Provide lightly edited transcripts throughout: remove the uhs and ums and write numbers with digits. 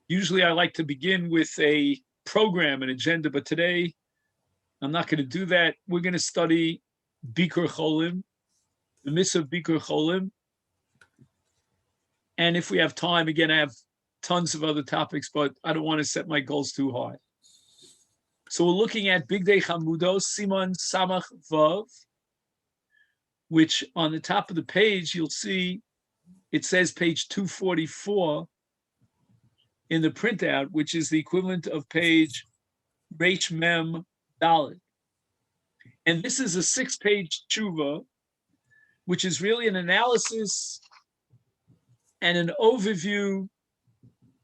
Usually I like to begin with a program, an agenda, but today I'm not going to do that. We're going to study Bikur Cholim, the mitzvah of Bikur Cholim. And if we have time, again, I have tons of other topics, but I don't want to set my goals too high. So we're looking at Bigdei Chamudos, Siman Samach Vav, which on the top of the page, you'll see it says page 244 in the printout, which is the equivalent of page Resh Mem Dalet. And this is a 6-page tshuva, which is really an analysis and an overview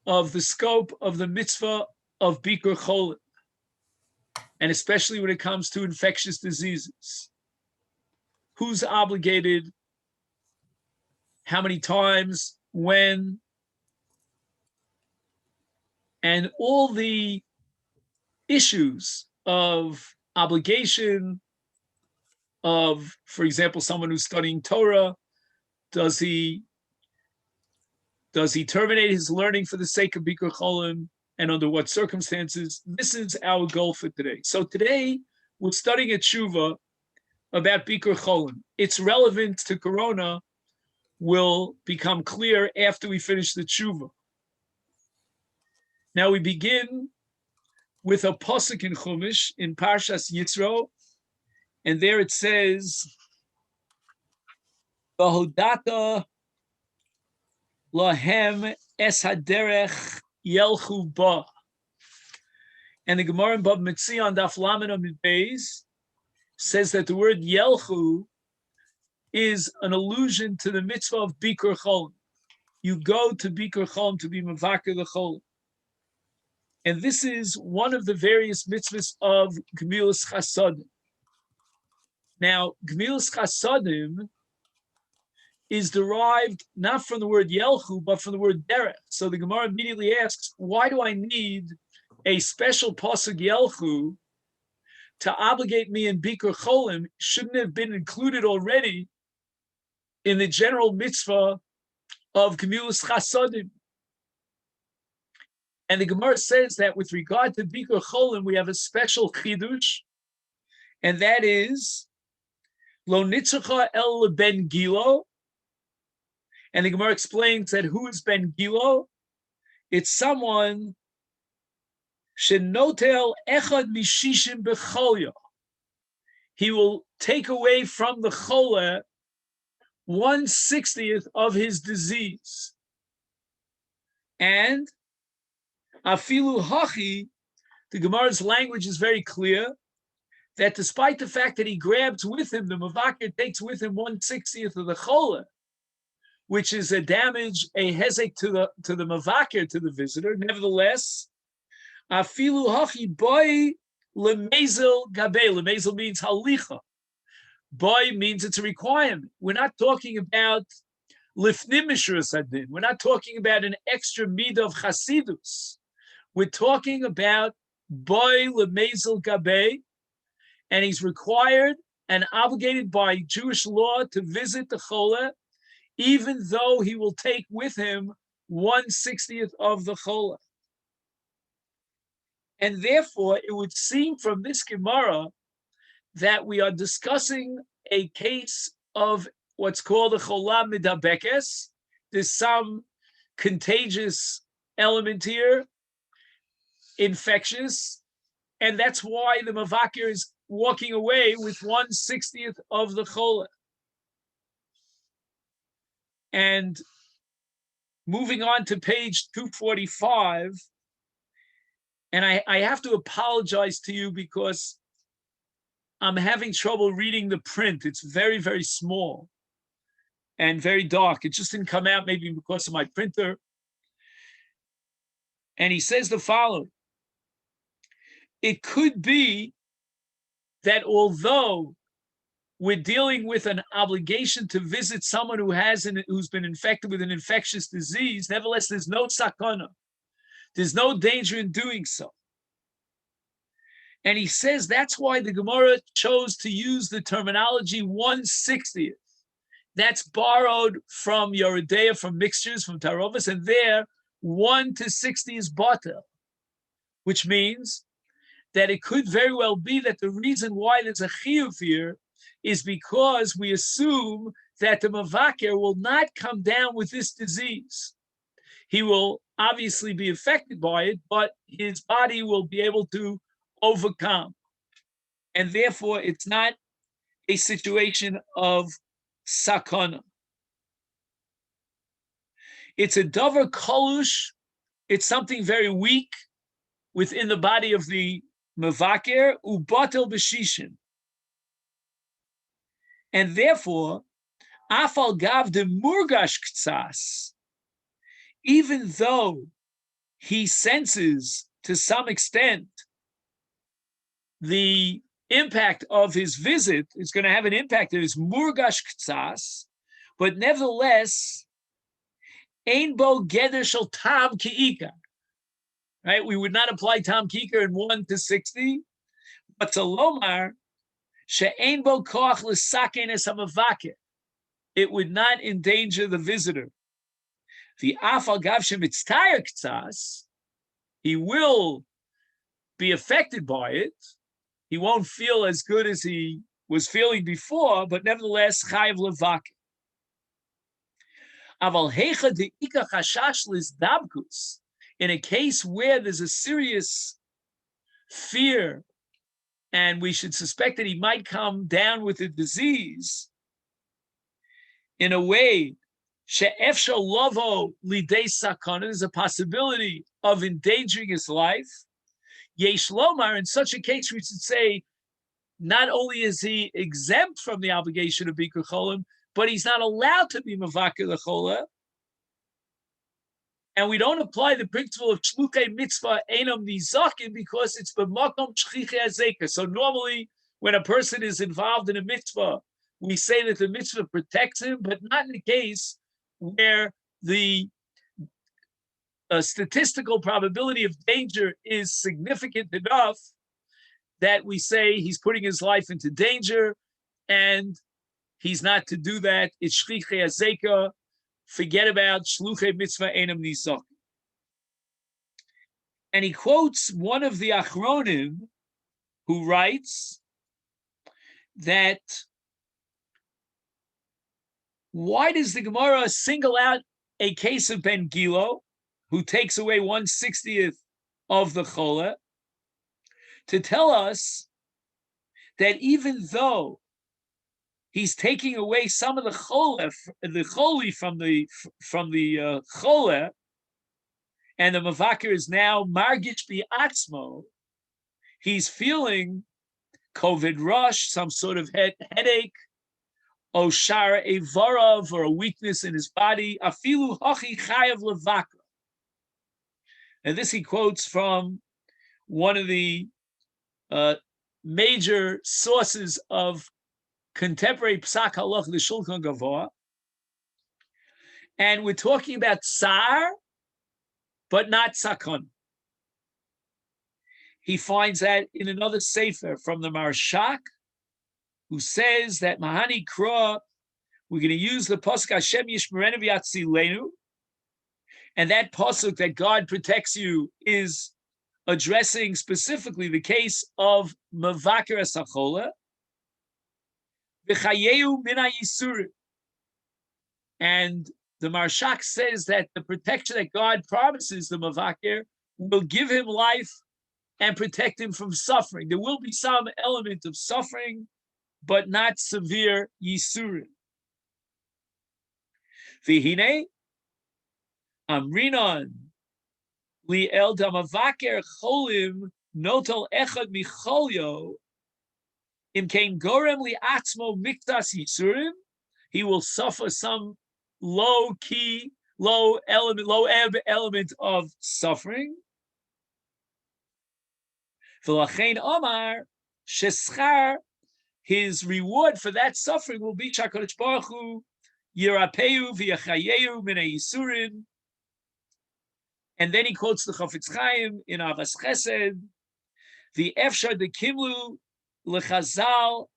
of the scope of the mitzvah of Bikur Cholim, and especially when it comes to infectious diseases. Who's obligated, how many times, when, and all the issues of obligation of, for example, someone who's studying Torah, does he terminate his learning for the sake of Bikur Cholim, and under what circumstances? This is our goal for today. So today we're studying a tshuva about Bikur Cholim. Its relevance to Corona will become clear after we finish the tshuva. Now we begin with a pasuk in Chumash in Parshas Yitzro, and there it says, "V'hodata lahem es haderech yelchu ba." And the Gemara in Bab Metzia on Daf Lamed Amud Beis says that the word yelchu is an allusion to the mitzvah of Bikur Cholim. You go to Bikur Cholim to be mevaker the Cholim. And this is one of the various mitzvahs of Gemilas Chasadim. Now, Gemilas Chasadim is derived not from the word Yelchu, but from the word Derech. So the Gemara immediately asks, why do I need a special pasuk Yelchu to obligate me in Bikur Cholim? Shouldn't have been included already in the general mitzvah of Gemilas Chasadim. And the Gemara says that with regard to Bikur Cholim, we have a special chidush, and that is Lo nitzucha el ben Gilo. And the Gemara explains that who is ben Gilo? It's someone shenotel echad mishishim becholya. He will take away from the chola 1/60th of his disease. And afilu hachi, the Gemara's language is very clear that despite the fact that he grabs with him, the mavakir takes with him 1/60th of the chola, which is a damage, a hezek to the mavakir, to the visitor. Nevertheless, afilu hachi boy lemezel gabe. Lemezel means halicha. Boy means it's a requirement. We're not talking about lifnim mishras hadin. We're not talking about an extra midah of chasidus. We're talking about boy lemezel gabe, and he's required and obligated by Jewish law to visit the chola, even though he will take with him 1/60th of the chola. And therefore, it would seem from this Gemara that we are discussing a case of what's called a chola midabekes. There's some contagious element here, infectious, and that's why the mavakir is walking away with 1/60th of the chola. And moving on to page 245, and I have to apologize to you because I'm having trouble reading the print. It's very, very small and very dark. It just didn't come out, maybe because of my printer. And he says the following: it could be that although we're dealing with an obligation to visit someone who's been infected with an infectious disease, nevertheless, there's no sakana. There's no danger in doing so. And he says that's why the Gemara chose to use the terminology 1/60th. That's borrowed from Yoredeya, from mixtures, from Tarovas, and there 1 to 60 is batel, which means that it could very well be that the reason why there's a chiyuv here is because we assume that the mavaker will not come down with this disease. He will obviously be affected by it, but his body will be able to overcome. And therefore, it's not a situation of sakana. It's a davar kalush. It's something very weak within the body of the mevaker, ubatel b'shishin. And therefore, afal gav de murgash ktsas, even though he senses to some extent the impact of his visit is going to have an impact on his murgash ktsas, but nevertheless, ein bo geder shel tam ki'ika. Right? We would not apply tam ki'ika in 1 to 60, but to lomar, she'ein bo koach l'saken es hamavaker. It would not endanger the visitor. The afal gav shemitztayer ktsas, he will be affected by it. He won't feel as good as he was feeling before, but nevertheless, chayiv levak. Aval hecha de ika chashash lizdabkus, in a case where there's a serious fear and we should suspect that he might come down with a disease in a way, she'efshar lovo lidei sakana, there's a possibility of endangering his life. Yesh lomar, in such a case, we should say, not only is he exempt from the obligation of Bikur Cholim, but he's not allowed to be Mavakir Lechola. And we don't apply the principle of Shluchei Mitzvah Einam Nizakin because it's B'makom Shchichei Azeka. So normally, when a person is involved in a mitzvah, we say that the mitzvah protects him, but not in the case where the statistical probability of danger is significant enough that we say he's putting his life into danger and he's not to do that. It's shlichei azeka. Forget about shluchei mitzvah enam nisach. And he quotes one of the achronim who writes that why does the Gemara single out a case of Ben Gilo, who takes away 1/60th of the chola, to tell us that even though he's taking away some of the choli from the chola, and the mavakir is now margish bi'atzmo, he's feeling COVID rush, some sort of headache, oshara evarav, or a weakness in his body, afilu hachi chayav levaka. And this he quotes from one of the major sources of contemporary Psak Halach, the Shulchan Gavoa. And we're talking about tsar, but not sakon. He finds that in another sefer from the Marshak, who says that Mahani Kra, we're going to use the pasuk Hashem Yishmerenu v'yatzilenu, and that pasuk that God protects you is addressing specifically the case of Mavakir Asachola, v'chayehu min ha'yisurim. And the Marshak says that the protection that God promises the Mavakir will give him life and protect him from suffering. There will be some element of suffering, but not severe yisurim. V'hinei amrinon li'el damavaker cholim notel echad micholyo imkein gorem li'atzmo miktas yisurim. He will suffer some low ebb element of suffering. V'lachein omar sheschar, his reward for that suffering will be Shakadosh Baruch Hu Yirapeu v'yachayehu min ha'yisurim. And then he quotes the Chafetz Chaim in Avas Chesed, the Efshar de Kimlu lechazal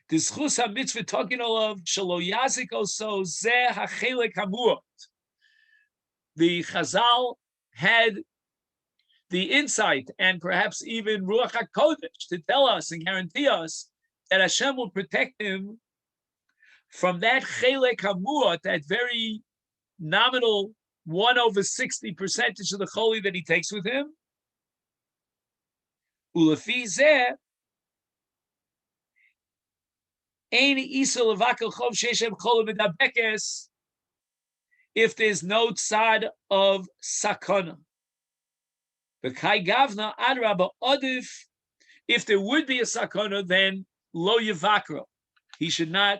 d'schus ha'mitzvah tokin olav shelo yazik oso zeh ha'chelek hamuot. the Chazal had the insight and perhaps even Ruach HaKodesh to tell us and guarantee us that Hashem will protect him from that Chelek HaMuat, that very nominal 1/60% of the Choli that he takes with him. Ulefi zeh, ein isa levakel chov sheishem chol medabekes, if there's no tzad of sakana. B'kai gavna adraba odif, if there would be a sakana, then lo yevakro, he should not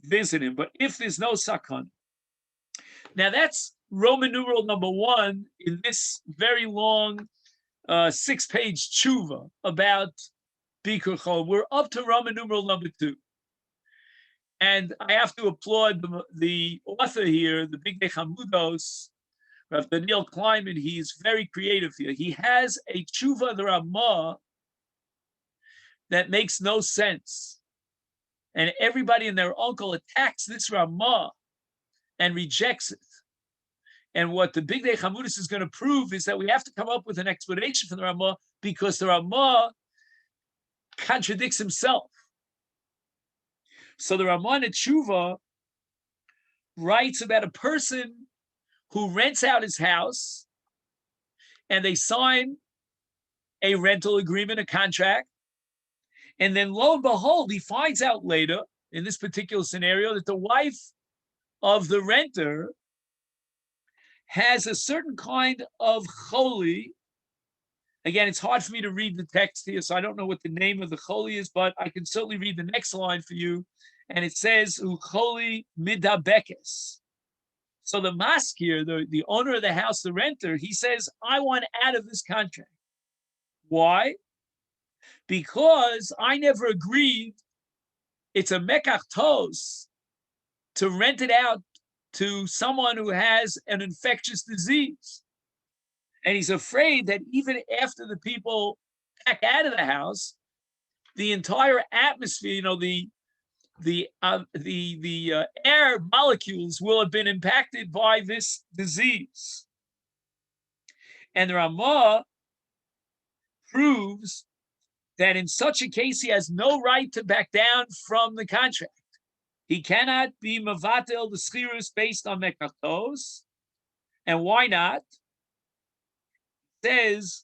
visit him. But if there's no sakana, now that's Roman numeral number 1 in this very long 6-page tshuva about Bikur Chol. We're up to Roman numeral number 2. And I have to applaud the author here, the Big Hamudos, Rav Daniel Kleinman. He's very creative here. He has a tshuva the Ramah that makes no sense. And everybody and their uncle attacks this Ramah and rejects it. And what the Big Hamudos is going to prove is that we have to come up with an explanation for the Ramah, because the Ramah contradicts himself. So the Ramah in Tshuva writes about a person who rents out his house, and they sign a rental agreement, a contract, and then lo and behold, he finds out later, in this particular scenario, that the wife of the renter has a certain kind of choli. Again, it's hard for me to read the text here, so I don't know what the name of the choli is, but I can certainly read the next line for you. And it says, Ucholi midabekes. So the maskir, the owner of the house, the renter, he says, I want out of this contract. Why? Because I never agreed, it's a mekach tos, to rent it out to someone who has an infectious disease. And he's afraid that even after the people back out of the house, the entire atmosphere, the air molecules will have been impacted by this disease. And the Ramah proves that in such a case, he has no right to back down from the contract. He cannot be mavatel the schirus based on mekachtos. And why not? It says,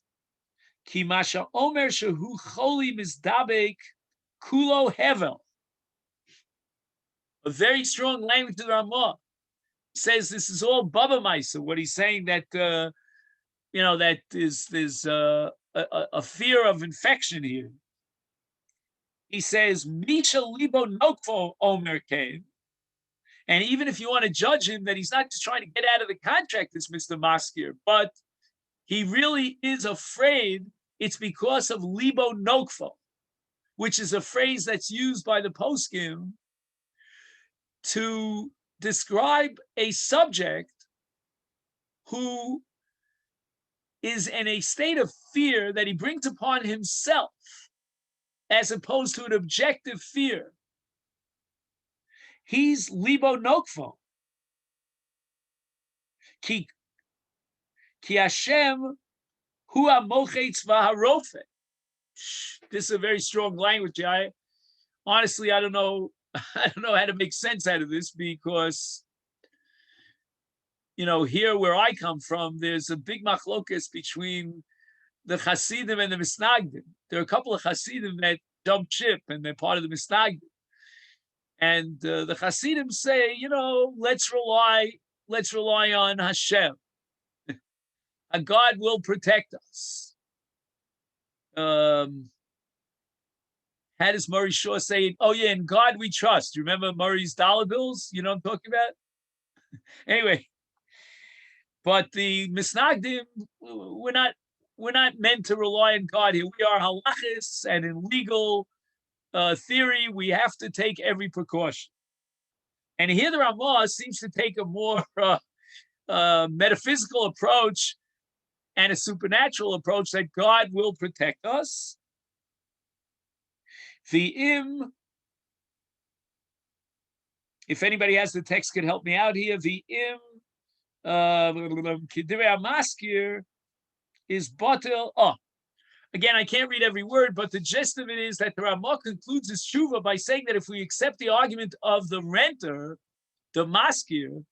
Ki masha omer shehu choli mizdabek kulo hevel. A very strong language to the Ramah. He says this is all Baba Maisa. What he's saying that that there's a fear of infection here. He says Misha Libo Nokvo Omer came, and even if you want to judge him that he's not just trying to get out of the contract, this Mr. Maskir, but he really is afraid. It's because of Libo Nokvo, which is a phrase that's used by the poskim to describe a subject who is in a state of fear that he brings upon himself, as opposed to an objective fear. He's libo nokvo. Ki Hashem hu ha-mochetz v'ha-rofe. This is a very strong language. Honestly, I don't know how to make sense out of this, because here where I come from, there's a big machlokas between the Hasidim and the Misnagdim. There are a couple of Hasidim that jump ship, and they're part of the Misnagdim. And the Hasidim say, let's rely on Hashem. God will protect us. How does Murray Shaw say, oh yeah, in God we trust? You remember Murray's dollar bills? You know what I'm talking about? Anyway, but the Misnagdim, we're not meant to rely on God here. We are halachis, and in legal theory, we have to take every precaution. And here the Ramah seems to take a more metaphysical approach and a supernatural approach, that God will protect us. If anybody has the text, could help me out here. Kidivei Amaskir is batel. Oh, again, I can't read every word, but the gist of it is that the Ramah concludes his tshuva by saying that if we accept the argument of the renter, the maskir,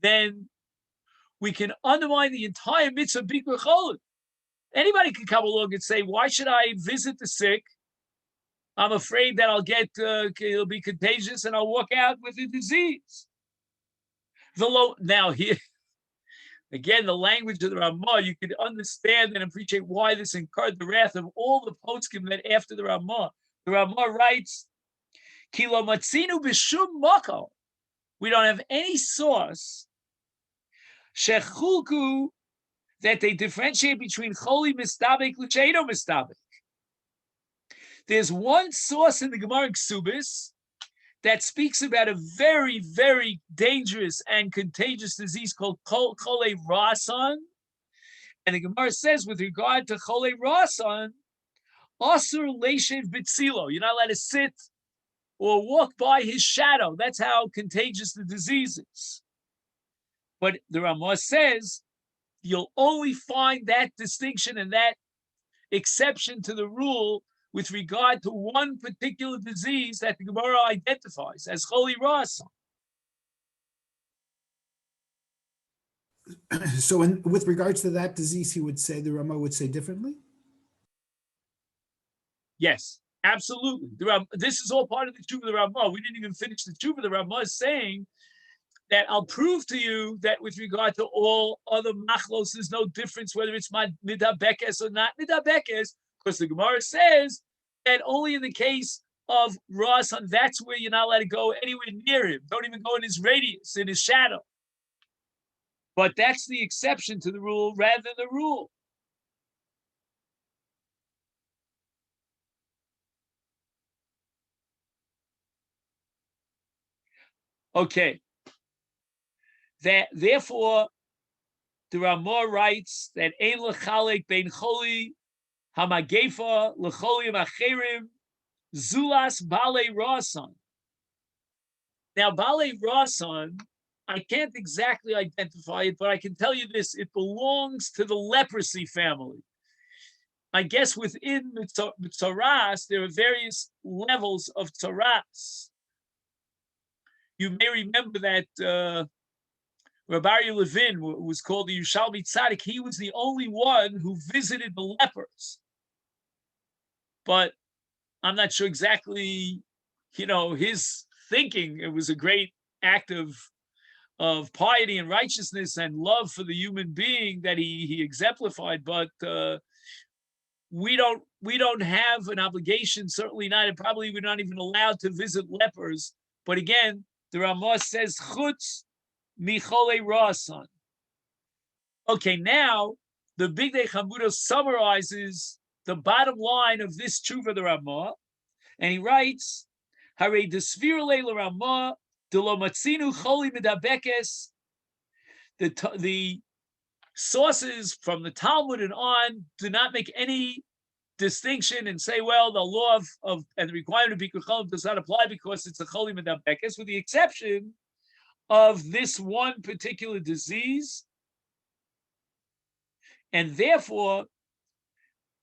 then we can undermine the entire mitzvah of Bikur Cholim. Anybody can come along and say, why should I visit the sick? I'm afraid that it'll be contagious and I'll walk out with a disease. Now here, again, the language of the Ramah, you can understand and appreciate why this incurred the wrath of all the poskim that after the Ramah. The Ramah writes, Kilo matzinu b'shum mako. We don't have any source, shechulku, that they differentiate between choli mistabek l'cheino mistabek. There's one source in the Gemara Ksubis that speaks about a very, very dangerous and contagious disease called chole rasan. And the Gemara says, with regard to chole rasan, asur leishev bitzilo. You're not allowed to sit or walk by his shadow. That's how contagious the disease is. But the Ramah says, you'll only find that distinction and that exception to the rule with regard to one particular disease that the Gemara identifies as choli rasan. So with regards to that disease, the Ramah would say differently? Yes, absolutely. This is all part of the tshuva of the Ramah. We didn't even finish the tshuva. The Ramah is saying that I'll prove to you that with regard to all other machlos, there's no difference whether it's midabekes or not midabekes, because the Gemara says that only in the case of rasan, that's where you're not allowed to go anywhere near him. Don't even go in his radius, in his shadow. But that's the exception to the rule rather than the rule. Okay. Therefore, the Ramah writes that ein lechalek bein choli hamagefa lecholim acherim zulas bale rasan. Now, bale rasan, I can't exactly identify it, but I can tell you this: it belongs to the leprosy family. I guess within the tzaras, there are various levels of tzaras. You may remember that Rabbi Aryeh Levin, who was called the Yerushalmi Tzaddik, he was the only one who visited the lepers. But I'm not sure exactly, his thinking. It was a great act of piety and righteousness and love for the human being that he exemplified. But we don't have an obligation, certainly not, and probably we're not even allowed to visit lepers. But again, the Ramah says chutz michole rasan. Okay, now the Bigdei Chamuda summarizes the bottom line of this tshuva, the Ramah, and he writes, "Harei desvirle l'Ramah delo matzinu choli medabekes." The sources from the Talmud and on do not make any distinction and say, well, the law of and the requirement of Bikur Cholim does not apply because it's a choli medabekes, with the exception of this one particular disease, and therefore,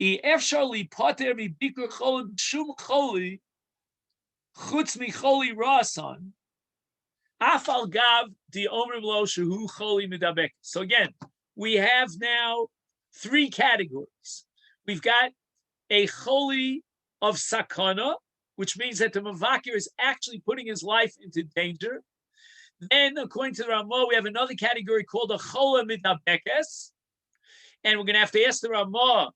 efshar lipater mi Bikur Cholim shum choli chutz mi choli rasan afal gav di omrim lo shehu choli medabekes. So again, we have now three categories. We've got a choli of sakana, which means that the mavakir is actually putting his life into danger. Then, according to the Ramah, we have another category called a chola midabekes, and we're going to have to ask the Ramah,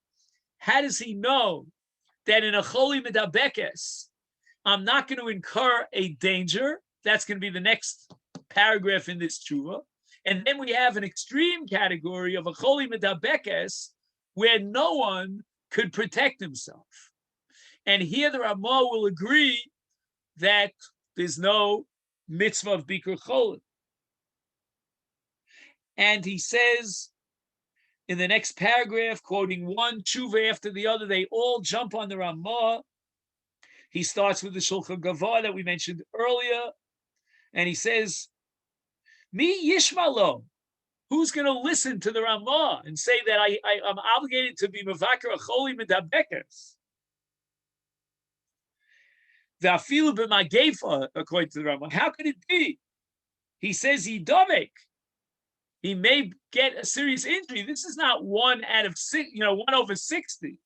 how does he know that in a choli midabekes, I'm not going to incur a danger? That's going to be the next paragraph in this tshuva. And then we have an extreme category of a choli midabekes, where no one could protect himself. And here the Ramah will agree that there's no mitzvah of Bikur Cholim. And he says in the next paragraph, quoting one tshuva after the other, they all jump on the Ramah. He starts with the Shulchan Gavah that we mentioned earlier, and he says, Mi Yishmalo. Who's going to listen to the Ramah and say that I'm obligated to be Mavakar Acholi Medabekers? The Afilu b'Magefa, according to the Ramah. How could it be? He says he domek. He may get a serious injury. This is not 1 out of 6, 1/60.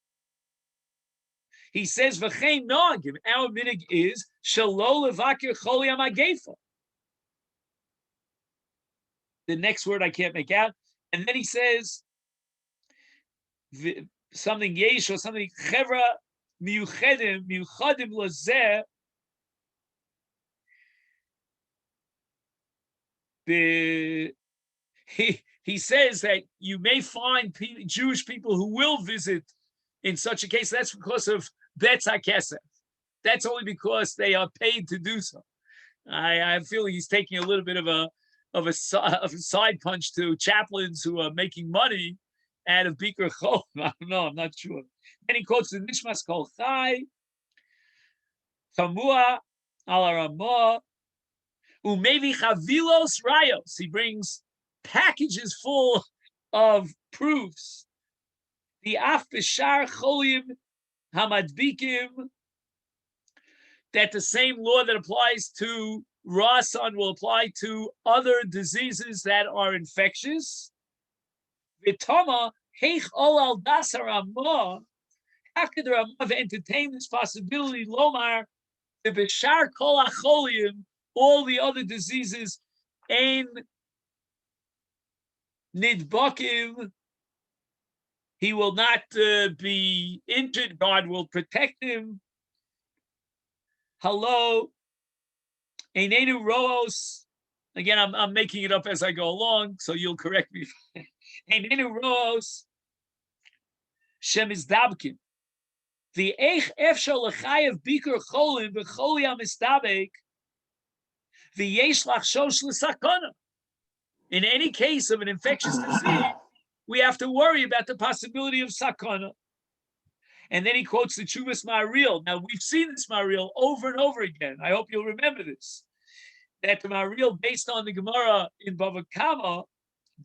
He says v'chein nogim. Our minig is shelo levakir choli amagefa. The next word I can't make out, and then he says something yesh or something chevra miuchadim lazeh. He says that you may find Jewish people who will visit in such a case. That's because of Betz HaKesef. That's only because they are paid to do so. I feel he's taking a little bit of a side punch to chaplains who are making money out of Bikur Chol. I don't know. I'm not sure. Then he quotes the Nishmas Kol Chai, Tamua Al Ramah, Umevi Chavilos Rayos. He brings packages full of proofs. The Af Bishar Cholim Hamadbikim, that the same law that applies to Rasan will apply to other diseases that are infectious. Vitama Heich Olal Dasar Ramah. How could the Ramah entertain this possibility? Lomar the Bishar Kol Acholim, all the other diseases, Ein Nidbakim. He will not be injured. God will protect him. Hello. Einenu Roos. Again, I'm making it up as I go along, so you'll correct me. Einenu Roos. Shem is Dabkin. The Eich Efshal Lechayev Bikur Cholim B'Choli HaMistabek. The Yesh Lachshosh L'Sakana. In any case of an infectious disease, we have to worry about the possibility of sakana. And then he quotes the Chuvas Ma'aril. Now, we've seen this Ma'aril over and over again. I hope you'll remember this. That the Ma'aril, based on the Gemara in Bava Kama,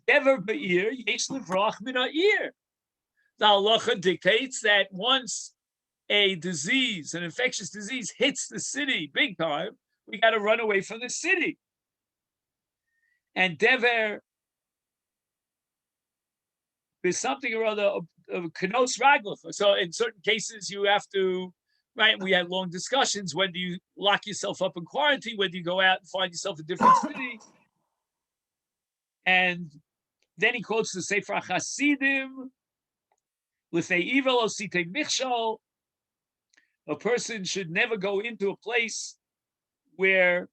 Dever Ba'ir, Yesh Levrach Min Ha'ir. The halacha dictates that once a disease, an infectious disease, hits the city big time, we got to run away from the city. And Dever, there's something or other of Kenos Raglacha. So in certain cases, you have to, right? We had long discussions. When do you lock yourself up in quarantine? When do you go out and find yourself a different city? And then he quotes the Sefer Chasidim, L'fei Ivel Osite Michshol. A person should never go into a place where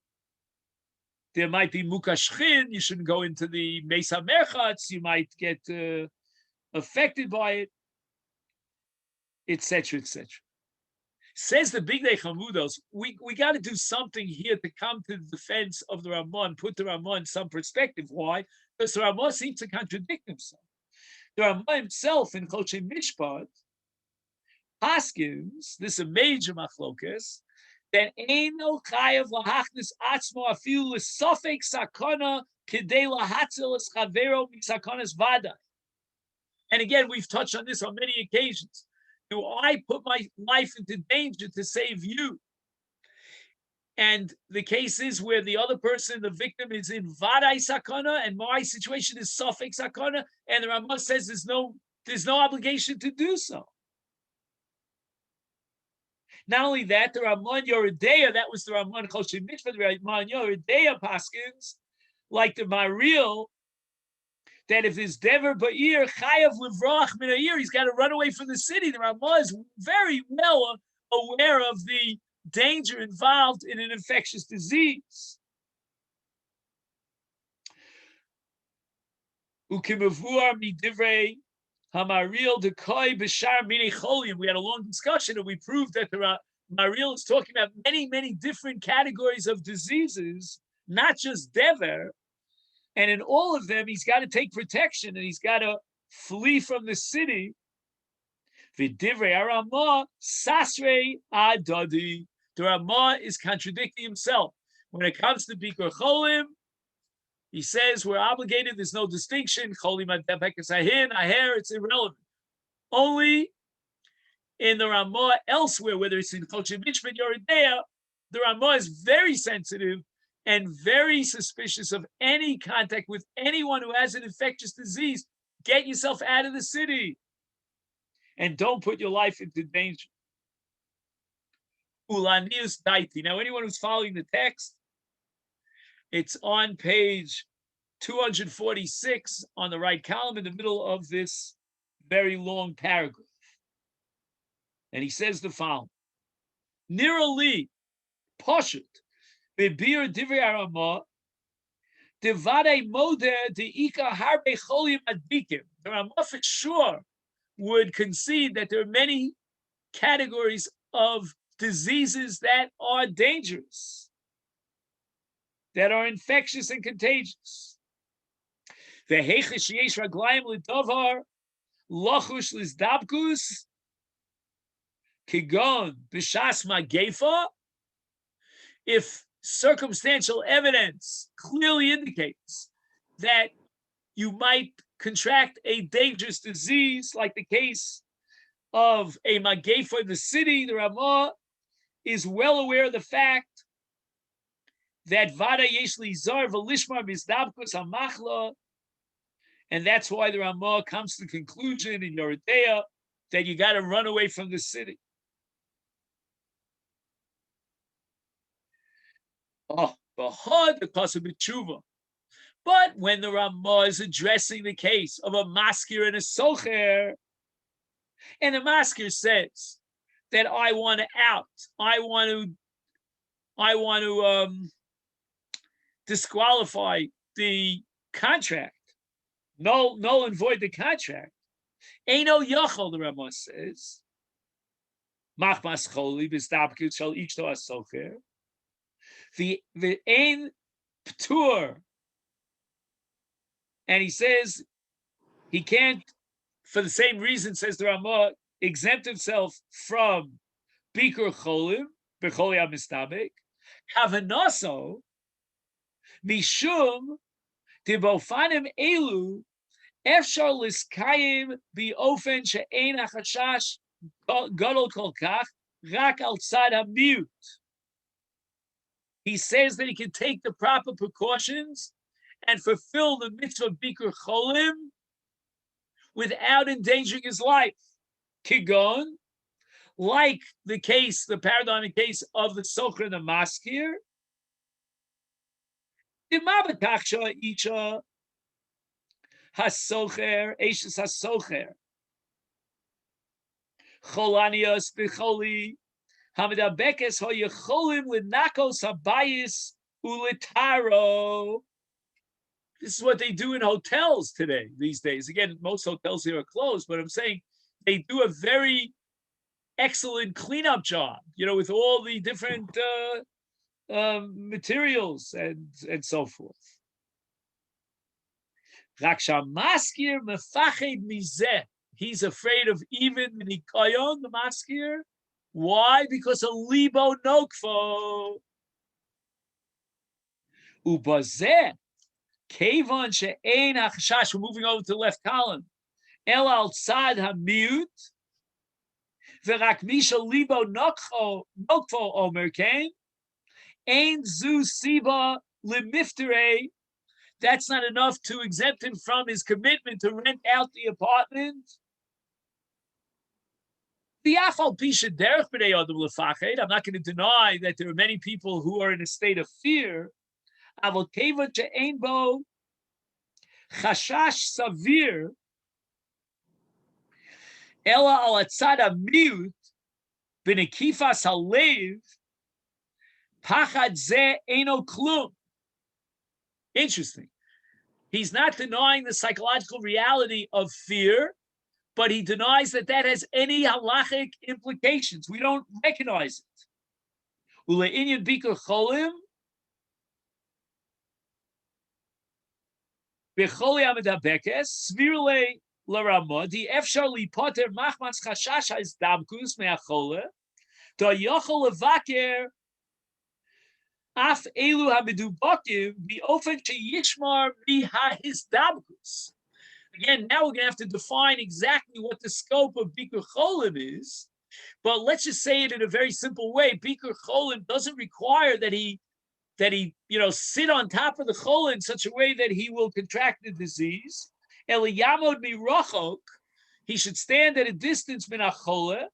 there might be mukashchin. You shouldn't go into the Mesa Merchatz. You might get affected by it, etc., etc. Says the Big Day Chamudos, we got to do something here to come to the defense of the Ramah, put the Ramah in some perspective. Why? Because the Ramah seems to contradict himself. The Ramah himself in Choche Mishpat, Paskins, this is a major machlokas, that Eino Chayav Lahachnis Atzmo Afilu L'Sofek Sakana Kidei Lahatzel Es Chavero Misakanas Vada. And again, we've touched on this on many occasions. Do I put my life into danger to save you? And the case is where the other person, the victim, is in Vadai Sakana, and my situation is Sofek Sakana, and the Ramah says there's no obligation to do so. Not only that, the Ramon Yoredeya, that was the Ramon Choshim Mikvah, the Ramon Yoredeya Paskins, like the Maril, that if there's Dever Ba'ir, Chayav Livrach Min Ha'ir, he's got to run away from the city. The Ramon is very well aware of the danger involved in an infectious disease. Ukimavuar midivrei Hamaril dekoi b'shar mini cholim. We had a long discussion and we proved that the Maril is talking about many, many different categories of diseases, not just Dever. And in all of them, he's got to take protection and he's got to flee from the city. V'divrei Ramah sasrei adadi. The Ramah is contradicting himself. When it comes to Bikur Cholim, He says we're obligated. There's no distinction. It's irrelevant. Only in the Ramah elsewhere, whether it's in Chodesh Mishpat Yoredea, the Ramah is very sensitive and very suspicious of any contact with anyone who has an infectious disease. Get yourself out of the city and don't put your life into danger. Ulanius daiti. Now, anyone who's following the text, it's on page 246 on the right column in the middle of this very long paragraph. And he says the following: Nirali, Poshut, Bebir Divrei Aramah, Devade Moder Deika Harbe Cholim Adbikim. The Ramah for sure would concede that there are many categories of diseases that are dangerous, that are infectious and contagious. Vehechesh yesh raglayim lidavar lachush lizdabkus kigon b'shas magefa. If circumstantial evidence clearly indicates that you might contract a dangerous disease, like the case of a magefa in the city, the Ramah is well aware of the fact that vada yesh lizar v'lishmar bizdabkus hamachla, and that's why the Ramah comes to the conclusion in Yoredea that you got to run away from the city. Oh, the cause of tshuva. But when the Ramah is addressing the case of a maskir and a socher, and the maskir says that I want to out, I want to disqualify the contract, null and void the contract. Eino yachol, the Ramah says, machmas choli b'stabkut shall ichto asocher. The ein ptur, and he says he can't, for the same reason, says the Ramah, exempt himself from bikur cholim b'choli hamistabek kavanaso mishum tibofanim elu efshar liskayim biofen she'ein hachashash gadol kol kach rak outside hamut. He says that he can take the proper precautions and fulfill the mitzvah bikur cholim without endangering his life. Kigon, like the case, the paradigm case of the socher and the maskir. Dimabataksha icha hasocher, eshes hasocher. Cholanias b'choli. Hamidabekes hoyecholim linakos habayis ulitaro. This is what they do in hotels today, these days. Again, most hotels here are closed, but I'm saying they do a very excellent cleanup job, with all the different materials and so forth. Rakshamaskir mefached mizeh. He's afraid of even the nikayon, the maskir. Why? Because of libo nokfo. Ubazeh kevon she'ein hachashash. We're moving over to the left column. El al tzad hamiut v'rak misha libo nokfo omer kain ein zu siba limiftere. That's not enough to exempt him from his commitment to rent out the apartment. I'm not going to deny that there are many people who are in a state of fear. Interesting. He's not denying the psychological reality of fear, but he denies that has any halachic implications. We don't recognize it. Ule'inyan bikur cholim b'choli amidabekes svirle l'Ramah di efshar lipoter machmas chashash ha'izdabkus me'achole da yochol levaker Af elu hamidubakim be ofen sheyishmar miha hisdabkus. Again, now we're going to have to define exactly what the scope of Bikur Cholim is. But let's just say it in a very simple way. Bikur Cholim doesn't require that he sit on top of the chola in such a way that he will contract the disease. Eliyamod mirachok, he should stand at a distance min achola.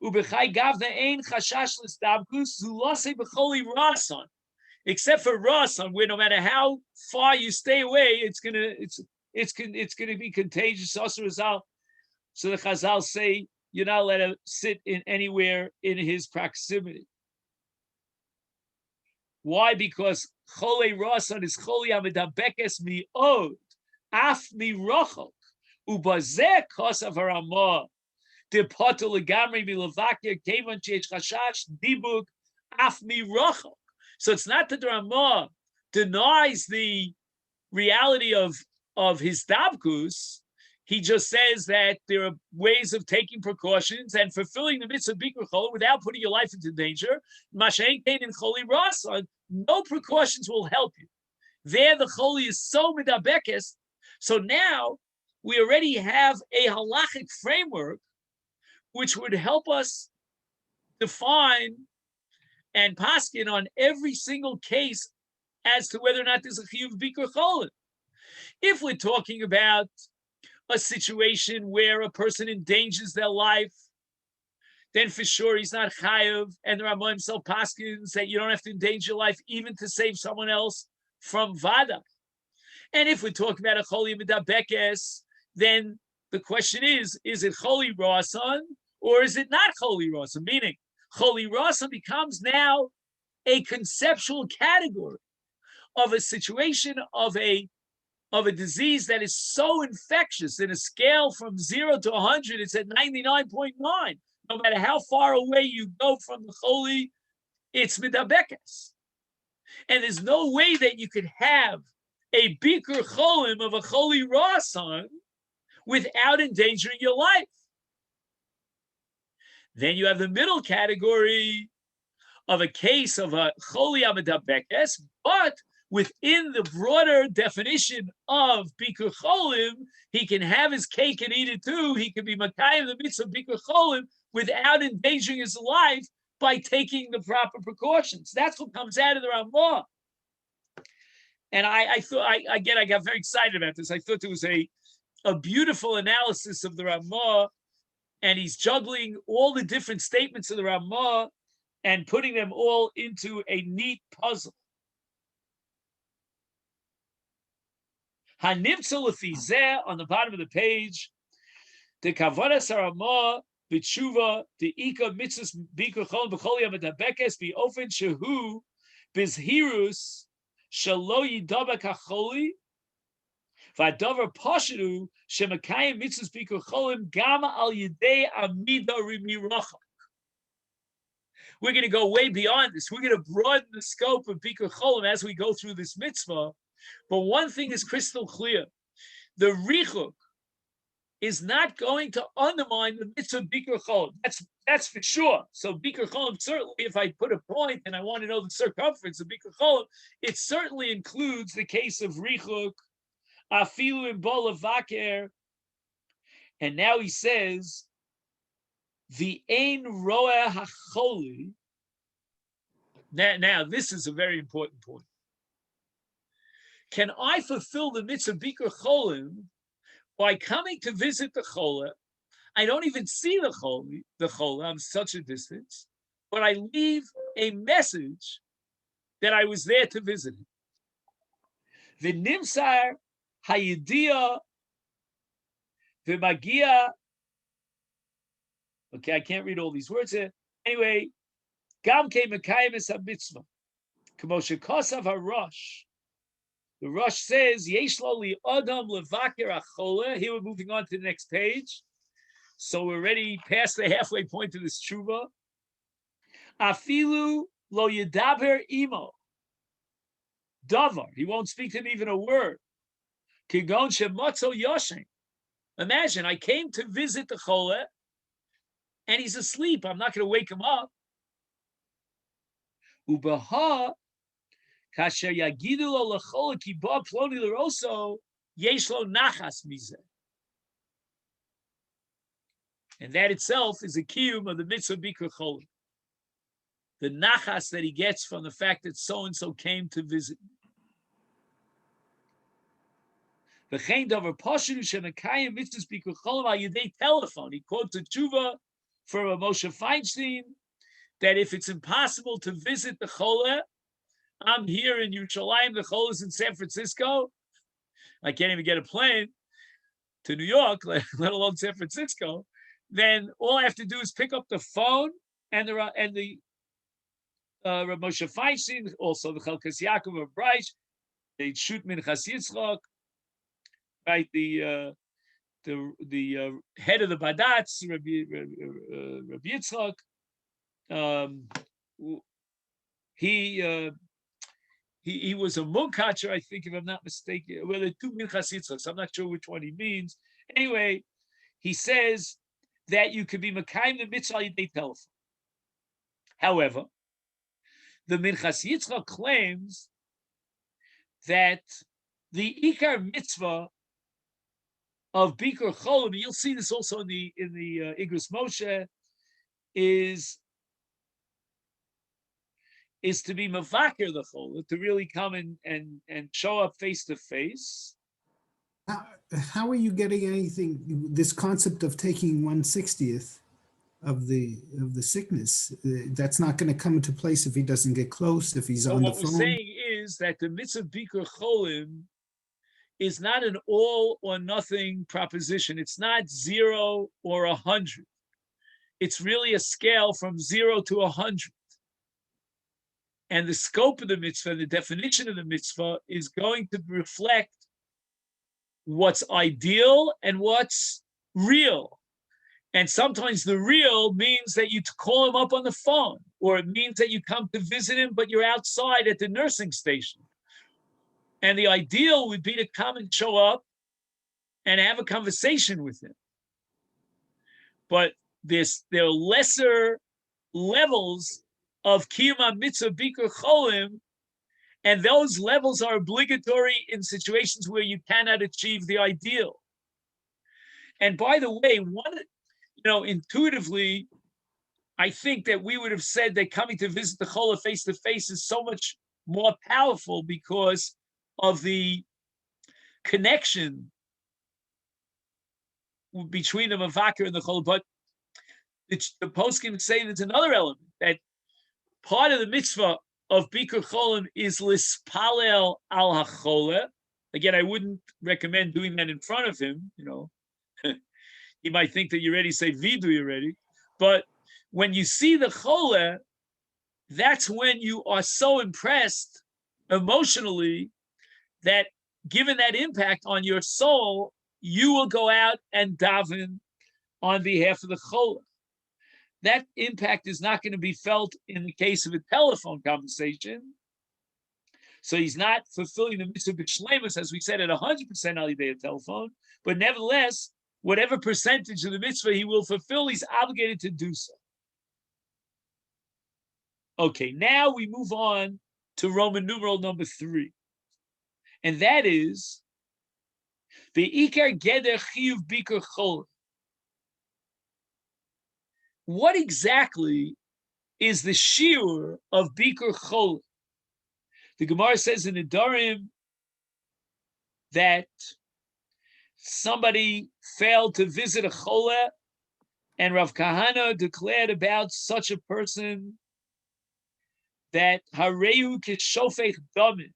Ubechai gavna ein chashash l'stabkus zulase b'choli rasan. Except for rasan, where no matter how far you stay away, it's gonna be contagious. So the Chazal say you're not allowed to sit in anywhere in his proximity. Why? Because chole rasan is chole amidabekes mi'od, af mi'rochok, ubazeh kosav haramah, depotu legamri mi'levakia kevan she'esh chashash dibuk af mi'rochok. So it's not that the Ramah denies the reality of his dabkus. He just says that there are ways of taking precautions and fulfilling the mitzvah bikur chol without putting your life into danger. Mashen kein in choli rasan, no precautions will help you. There, the choli is so medabekes. So now we already have a halachic framework which would help us define and paskin on every single case as to whether or not there's a chiyuv bikur chol. If we're talking about a situation where a person endangers their life, then for sure he's not chayav, and the Ramah himself paskins that you don't have to endanger your life even to save someone else from vada. And if we're talking about a choli medabekes, then the question is it choli rasan or is it not choli rasan? Meaning, choli rasan becomes now a conceptual category of a situation of a disease that is so infectious. In a scale from 0 to 100, it's at 99.9. No matter how far away you go from the choli, it's medabekes. And there's no way that you could have a bikur cholim of a choli rasan without endangering your life. Then you have the middle category of a case of a choli amedabekes, but within the broader definition of bikur cholim, he can have his cake and eat it too. He can be makayim the mitzvah bikur cholim without endangering his life by taking the proper precautions. That's what comes out of the Ramah. And I thought, I got very excited about this. I thought there was a beautiful analysis of the Ramah, and he's juggling all the different statements of the Ramah and putting them all into a neat puzzle. Hanimtza lefizeh on the bottom of the page, the kavanas Ramah b'tshuva the ika mitzvus bikur cholim b'chol yom medabekes b'ofen shehu bizhirus shelo yidabek hacholi v'adavar pashiru shemakayim mitzvus bikur cholim gama al yidei amida rimirachak. We're going to go way beyond this. We're going to broaden the scope of bikur cholim as we go through this mitzvah. But one thing is crystal clear: the richuk is not going to undermine the mitzvah bikur cholim. That's for sure. So bikur cholim, certainly, if I put a point and I want to know the circumference of bikur cholim, it certainly includes the case of richuk, afilu in bola vaker. And now he says, the ein roeh hacholi. Now this is a very important point. Can I fulfill the mitzvah bikur cholim by coming to visit the chola? I don't even see the chola, I'm such a distance, but I leave a message that I was there to visit him. V'nimsar hayidiyah v'magia. Okay, I can't read all these words here. Anyway, gam ke mekayim es ha-mitzvah. K'mo shekosav ha-rosh. The Rosh says, Yesh lo li adam levaker achola. Here we're moving on to the next page. So we're already past the halfway point of this tshuva. Afilu lo yedaber imo. Davar. He won't speak to him even a word. Kigon shemotzo yoshen. Imagine, I came to visit the chola, and he's asleep. I'm not going to wake him up. Ubaha kasher yagidu lo lechol ki ba ploni l'roso yesh lo nachas mizeh. And that itself is a kiyum of the mitzvah Bikur Cholim. The nachas that he gets from the fact that so-and-so came to visit. V'chein davar pashut shemekayim mitzvahs Bikur Cholim al yedei telephone. He quotes a tshuva from a Moshe Feinstein that if it's impossible to visit the Cholah, I'm here in Yerushalayim, the Cholah is in San Francisco, I can't even get a plane to New York, let alone San Francisco, then all I have to do is pick up the phone and the Rav Moshe Feinstein, also the Chelkas Yaakov of Breich, they shoot Minchas Yitzchak, right? The head of the Badatz, Rabbi Yitzchak, he was a Munkacher, I think, if I'm not mistaken. Well, there are two Minchas Yitzchaks. I'm not sure which one he means. Anyway, he says that you could be Mekayim the mitzvah yedei telephone. However, the Minchas Yitzchak claims that the Ikar mitzvah of Bikur Cholim, you'll see this also in the Igros Moshe, is to be mavakir the Cholim, to really come and show up face to face. How are you getting anything? This concept of taking 1/60th of the sickness, that's not going to come into place if he doesn't get close, if he's on the phone. What we're saying is that the mitzvah Bikur Cholim is not an all or nothing proposition. It's not 0 or 100. It's really a scale from 0 to 100. And the scope of the mitzvah, the definition of the mitzvah, is going to reflect what's ideal and what's real. And sometimes the real means that you call him up on the phone, or it means that you come to visit him, but you're outside at the nursing station. And the ideal would be to come and show up and have a conversation with him. But there are lesser levels of Kiyum Mitzvah Bikur Cholim, and those levels are obligatory in situations where you cannot achieve the ideal. And by the way, intuitively, I think that we would have said that coming to visit the Cholah face to face is so much more powerful because of the connection between the Mavakir and the Cholah. But the poskim say there's another element, that part of the mitzvah of Bikur Cholim is lispalel al hacholah. Again, I wouldn't recommend doing that in front of him. He might think that you already say vidu already. But when you see the cholah, that's when you are so impressed emotionally that, given that impact on your soul, you will go out and daven on behalf of the cholah. That impact is not going to be felt in the case of a telephone conversation. So he's not fulfilling the mitzvah b'shleimus, as we said, at 100% alidei telephone. But nevertheless, whatever percentage of the mitzvah he will fulfill, he's obligated to do so. Okay, now we move on to Roman numeral number 3. And that is the Ikar Geder Chiyuv Bikur Cholim. What exactly is the shiur of Bikur Cholim? The Gemara says in the Nedarim that somebody failed to visit a cholah, and Rav Kahana declared about such a person that Harehu kishofech damin.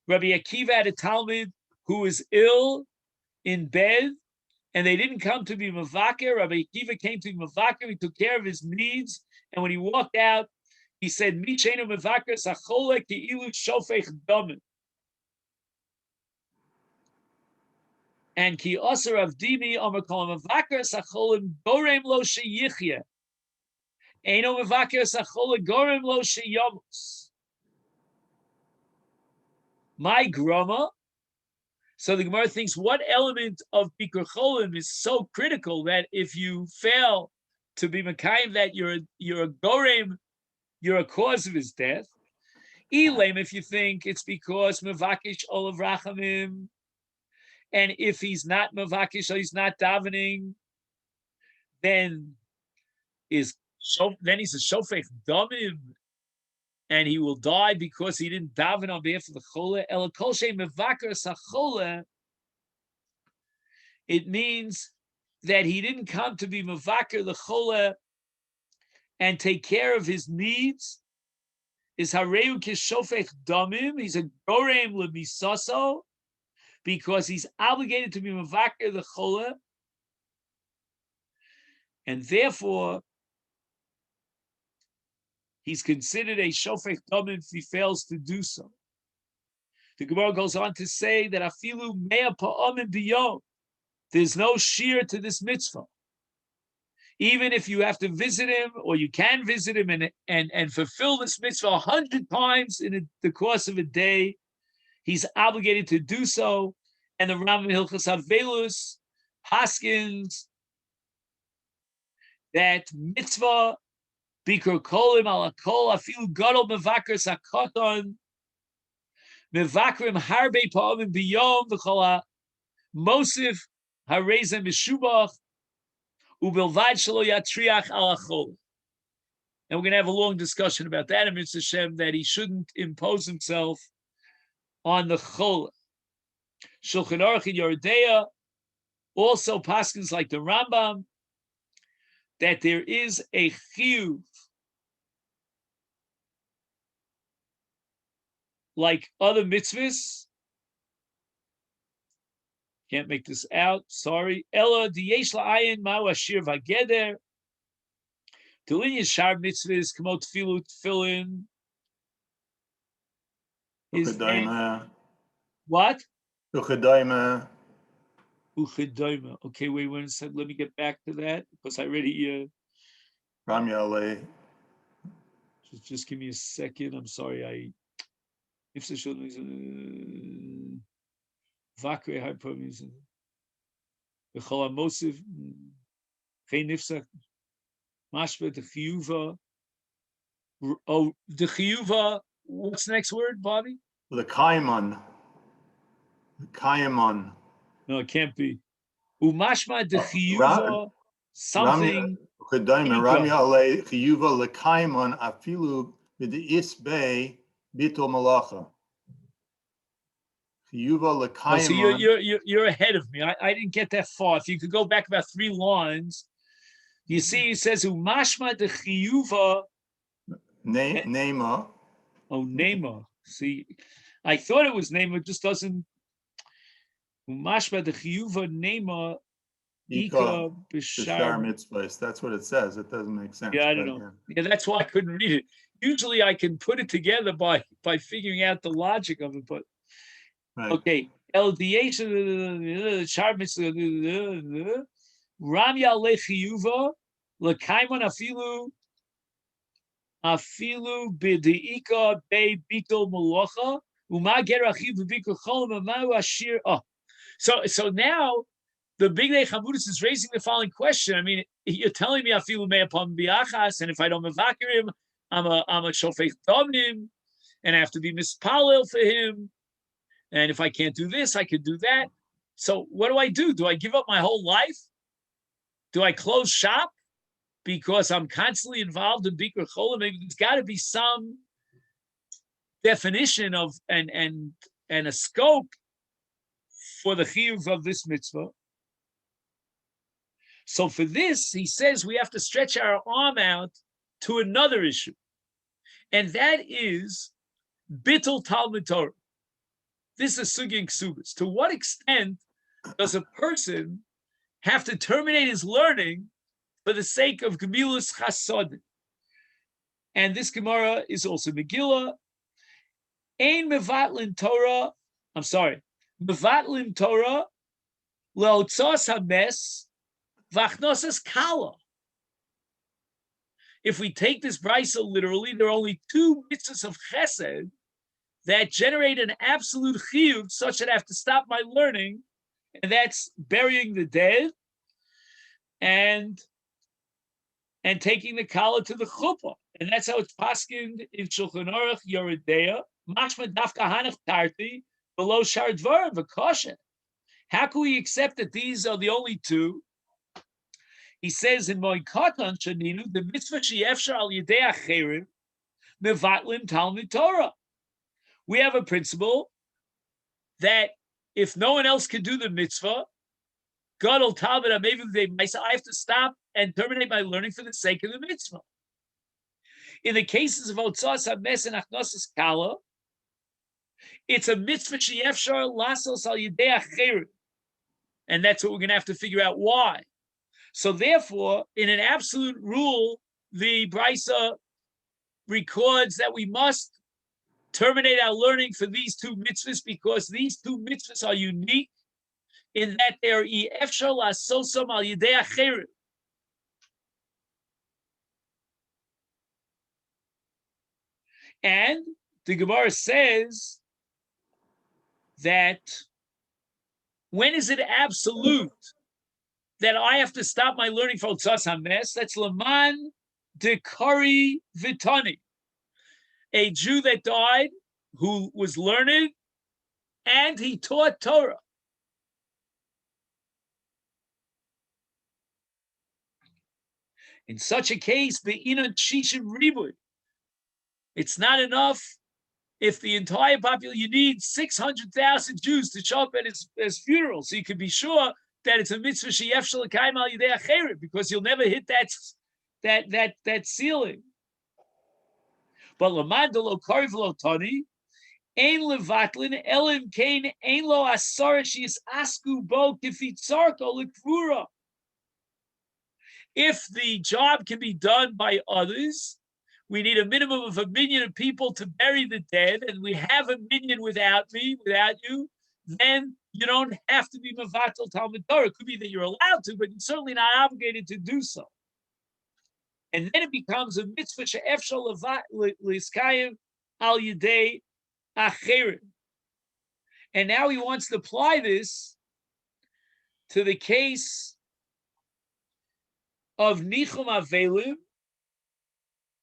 Rabbi Akiva had a Talmud who was ill in bed, and they didn't come to be mavaker. Rabbi Akiva came to be mavaker. He took care of his needs, and when he walked out, he said, "Mi sheinu mavaker sachola ki'ilu shofech damin." And ki osar avdimi omer kol mavaker sacholim gorem lo sheyichye. Eino mavaker sachola gorem lo sheyamos. My grandma. So the Gemara thinks, what element of Bikur Cholim is so critical that if you fail to be Mekayim, that you're a gorem, you're a cause of his death. Elam, if you think it's because mevakish olav rachamim, and if he's not mevakish, or he's not davening, then he's a shofech damim, and he will die because he didn't daven on behalf of the chole. El kol shei mevaker sachole. It means that he didn't come to be mevaker the chole and take care of his needs. Is hareu kishofech damim? He's a gorem lemisaso because he's obligated to be mevaker the chole, and therefore he's considered a shofech damim if he fails to do so. The Gemara goes on to say that afilu mea pa'amim biyom, there's no shear to this mitzvah. Even if you have to visit him, or you can visit him and fulfill this mitzvah 100 times in the course of a day, he's obligated to do so. And the Rambam Hilchos Havelus paskins that mitzvah bikur kolim ala kol afilu gadol mevaker sakoton mevakrim harbe pa'amim biyom v'chol mosif hareza mishubach ubilvad shelo yatriach ala chol. And we're going to have a long discussion about that in Mitzvah Shem, that he shouldn't impose himself on the chol. Shulchan Aruch in Yoredeya also paskins like the Rambam that there is a chiyuv like other mitzvahs. Can't make this out. Sorry. Ella diyesh la'ayin ma'u ashir v'geder. D'lin yishar mitzvahs kamot tfilu tfilin. What? Uchedayma. Uchedayma. Okay, wait 1 second. Let me get back to that because I already. Ram Yaleh. Just give me a second. I'm sorry. If the children Vakre high promise the Cholamosiv Chain Nifsak Mashba the Chiyuva. Oh, the Chiyuva. What's the next word, Bobby? The Kaimon. The Kaimon. No, it can't be. Umashma the Chiyuva something. Kedayma Ram Yaleh Chiyuva le Kaimon afilu b'di isbei Bito Malacha. Oh, so you're ahead of me. I didn't get that far. If you could go back about 3 lines, you see he says Umashma de Chiyuva Nema. Oh, Nema. See, I thought it was Nema, it just doesn't. Umashma de Chiyuva Nema Ika Bishar Mitzvahs. That's what it says. It doesn't make sense. Yeah, I don't know. Yeah, that's why I couldn't read it. Usually I can put it together by figuring out the logic of it, but right. Okay. LDH Ram Yaleh Chiyuva L'Kaimon Afilu B'Deika Bei Bito Malacha Uma Gerachiv B'Bikur Cholam Amahu Ashir. Oh, so now the Big Day Chamudis is raising the following question. I mean, you're telling me Afilu Me'apam Biachas, and if I don't mevakir him, I'm a shofech damim, and I have to be mispalel for him. And if I can't do this, I could do that. So what do? Do I give up my whole life? Do I close shop because I'm constantly involved in Bikur Cholam? Maybe there's got to be some definition of and a scope for the chiyuv of this mitzvah. So for this, he says we have to stretch our arm out to another issue, and that is bittul Talmud Torah. This is sugin ksubas. To what extent does a person have to terminate his learning for the sake of gemilus chasodim? And this Gemara is also Megillah. Ein mevatlin Torah. I'm sorry, mevatlin Torah leotzos hames v'achnosas kala. If we take this brisa literally, there are only 2 mitzvahs of chesed that generate an absolute chiyuv such that I have to stop my learning, and that's burying the dead and taking the kala to the chuppah. And that's how it's paskined in Shulchan Aruch Yoredeya. Mashma dafka hanach tarti below shardvar v'kosher. How can we accept that these are the only two? He says in Moed Katan Shaninu, the mitzvah she'efshar al yedei acherim mevatlim Talmud Torah. We have a principle that if no one else can do the mitzvah, God will Talmud I have to stop and terminate my learning for the sake of the mitzvah. In the cases of Otzas HaMes and Achnosas Kala, it's a mitzvah she'efshar lasos al yedei acherim. And that's what we're going to have to figure out why. So therefore, in an absolute rule, the Brisa records that we must terminate our learning for these two mitzvahs because these two mitzvahs are unique in that they are efshar lasosam al yedei acherim. And the Gemara says that when is it absolute that I have to stop my learning for Otzas HaMes? That's Laman de Kari Vitani, a Jew that died who was learned and he taught Torah. In such a case, Be'inan Shishim Ribui, it's not enough if the entire population, you need 600,000 Jews to show up at his funeral, so you can be sure that it's a mitzvah she'efshar l'kayim al yedei acherim, because you'll never hit that ceiling. But l'mad lo kariv lo tani, ein levatlin elim kain ein lo asar she'is asku bo kifitzarko l'kvura. If the job can be done by others, we need a minimum of 1 million of people to bury the dead, and we have 1 million without me, without you, then you don't have to be mevatel Talmud Torah. It could be that you're allowed to, but you're certainly not obligated to do so. And then it becomes a mitzvah she'efshar l'skayim al yedei acherim. And now he wants to apply this to the case of Nichum Avelim,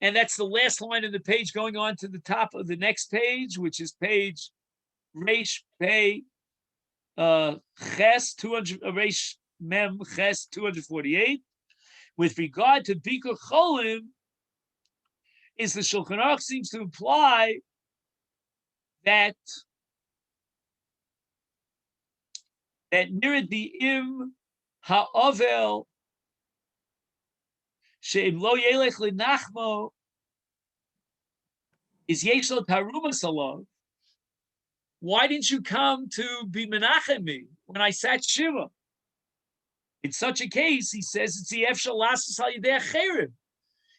and that's the last line of the page going on to the top of the next page, which is page Reish Pei Ches 200 Reish Mem Ches 248. With regard to Bikur Cholim, is the Shulchan Aruch seems to imply that Nirid Di'im Ha'ovel She'im lo yelech linachmo is yesh lo tarumas alav. Why didn't you come to be menachem me when I sat shiva? In such a case, he says it's the efshar lasas al yedei acherim.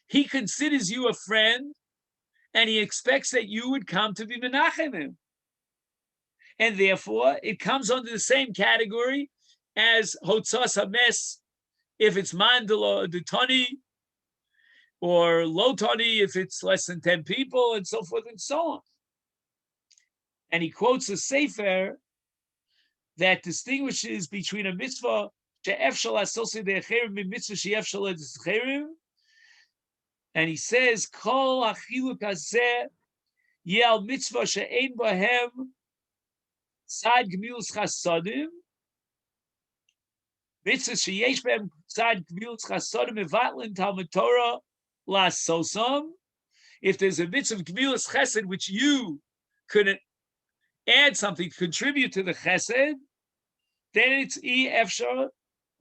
He considers you a friend, and he expects that you would come to be menachem him. And therefore, it comes under the same category as hotzas hames if it's mandala dutani, or lotani if it's less than 10 people, and so forth and so on. And he quotes a sefer that distinguishes between a mitzvah she'efshar lasosei de'acherim and mitzvah she'efshar le'de'acherim. And he says, Kol hachiluk hazeh yeh al mitzvah she'ein bahem tzad gemilus chasadim. Mitzvah she'yesh bahem tzad gemilus chasadim mevatlin Talmud Torah lasosam. If there's a mitzvah of gemilus chesed which you couldn't add something, contribute to the chesed, then it's efshar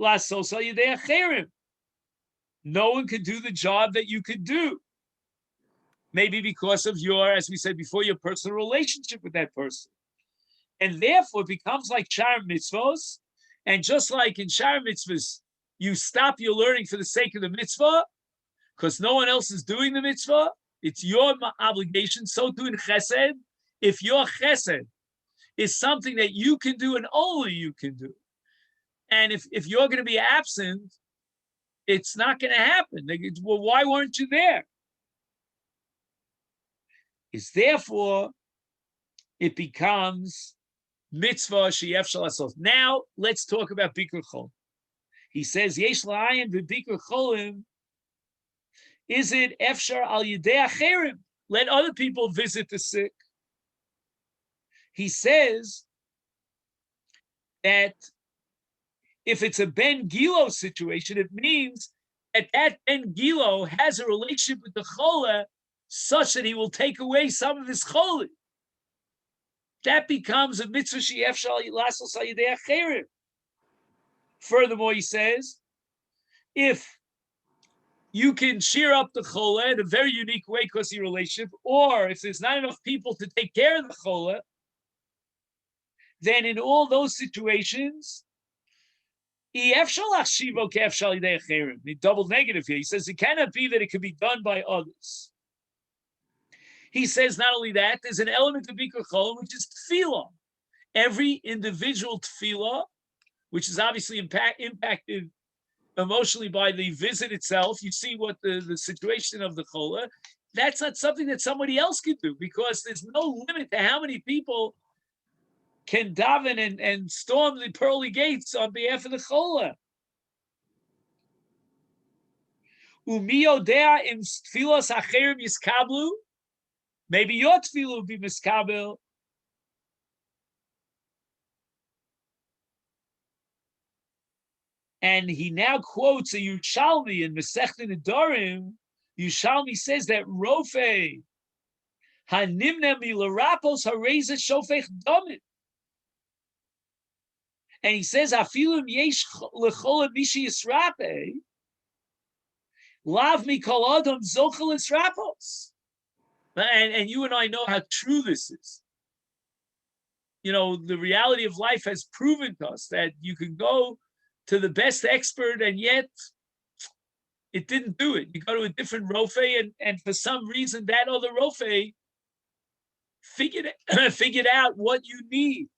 lasos al yedei acherim. No one could do the job that you could do. Maybe because of your, as we said before, your personal relationship with that person. And therefore it becomes like shar mitzvos. And just like in shar mitzvahs, you stop your learning for the sake of the mitzvah, because no one else is doing the mitzvah, it's your obligation. So too in chesed, if your chesed is something that you can do and only you can do, and if you're going to be absent, it's not going to happen. Well, why weren't you there? It's therefore, it becomes mitzvah she'efshar lasos. Now, let's talk about Bikur Cholim. He says, Yesh la'ayin v'Bikur Cholim Is it efshar al yidei acherim? Let other people visit the sick. He says that if it's a Ben Gilo situation, it means that that Ben Gilo has a relationship with the Chola such that he will take away some of his Chola. That becomes a mitzvah she'efshar lasos al yidei acherim. Furthermore, he says, if you can cheer up the chola in a very unique way because of your relationship, or if there's not enough people to take care of the chola, then in all those situations, the double negative here. He says it cannot be that it can be done by others. He says not only that, there's an element of Bikur Chola, which is tefillah. Every individual tefillah, which is obviously impacted emotionally by the visit itself. You see what the situation of the chola. That's not something that somebody else can do because there's no limit to how many people can daven and storm the pearly gates on behalf of the chola. Umiyodea im tfilos acherim yiskablu. Maybe your tefillah will be miskabel. And he now quotes a Yerushalmi in Masechta Nedarim. Yerushalmi says that Rofe hanimna milarapos hareza shofech damim. And he says afilum yesh lechola mishi yisrape lav mikol adam zochel yisrapos. And you and I know how true this is. You know, the reality of life has proven to us that you can go to the best expert, and yet it didn't do it. You go to a different rofe, and for some reason that other rofe figured out what you need.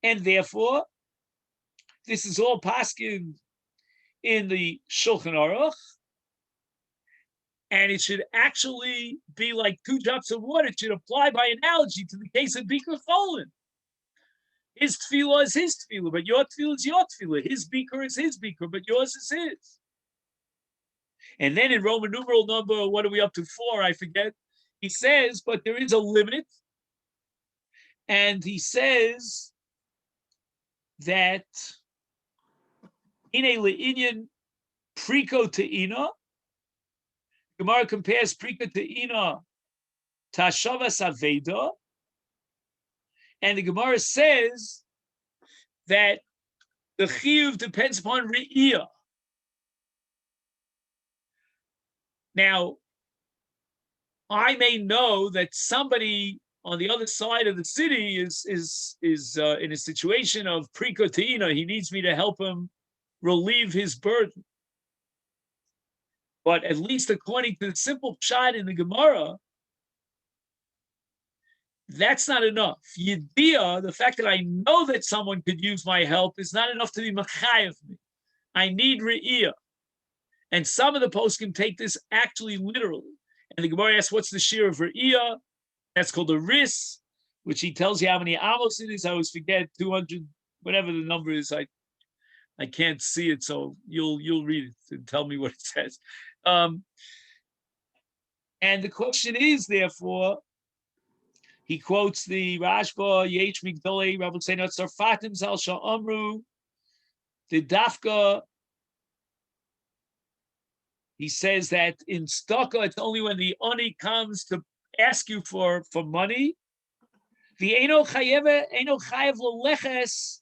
And therefore, this is all paskin in the Shulchan Aruch, and it should actually be like 2 drops of water. It should apply by analogy to the case of Bikur Chola. His tefillah is his tefillah, but your tefillah is your tefillah. His beaker is his beaker, but yours is his. And then in Roman numeral number, what are we up to 4? I forget. He says, but there is a limit. And he says that in a le'inyan priko te'ina, Gemara compares priko te'ina to Hashavas Aveda. And the Gemara says that the chiyuv depends upon re'iyah. Now, I may know that somebody on the other side of the city is in a situation of prikoteina. He needs me to help him relieve his burden. But at least according to the simple pshat in the Gemara, that's not enough. Yediyah, the fact that I know that someone could use my help, is not enough to be machayev me. I need re'iyah. And some of the poskim take this actually literally. And the Gemara asks, what's the shear of re'iyah? That's called a ris, which he tells you how many amos it is. I always forget, 200, whatever the number is. I can't see it, so you'll read it and tell me what it says. And the question is, therefore, he quotes the Rashba, Yech Migdolei, Rabbi Tzeinot Sarfatim Zal Sha'amru, the Dafka. He says that in Staka, it's only when the Oni comes to ask you for money. The Eino Chayev L'Leches,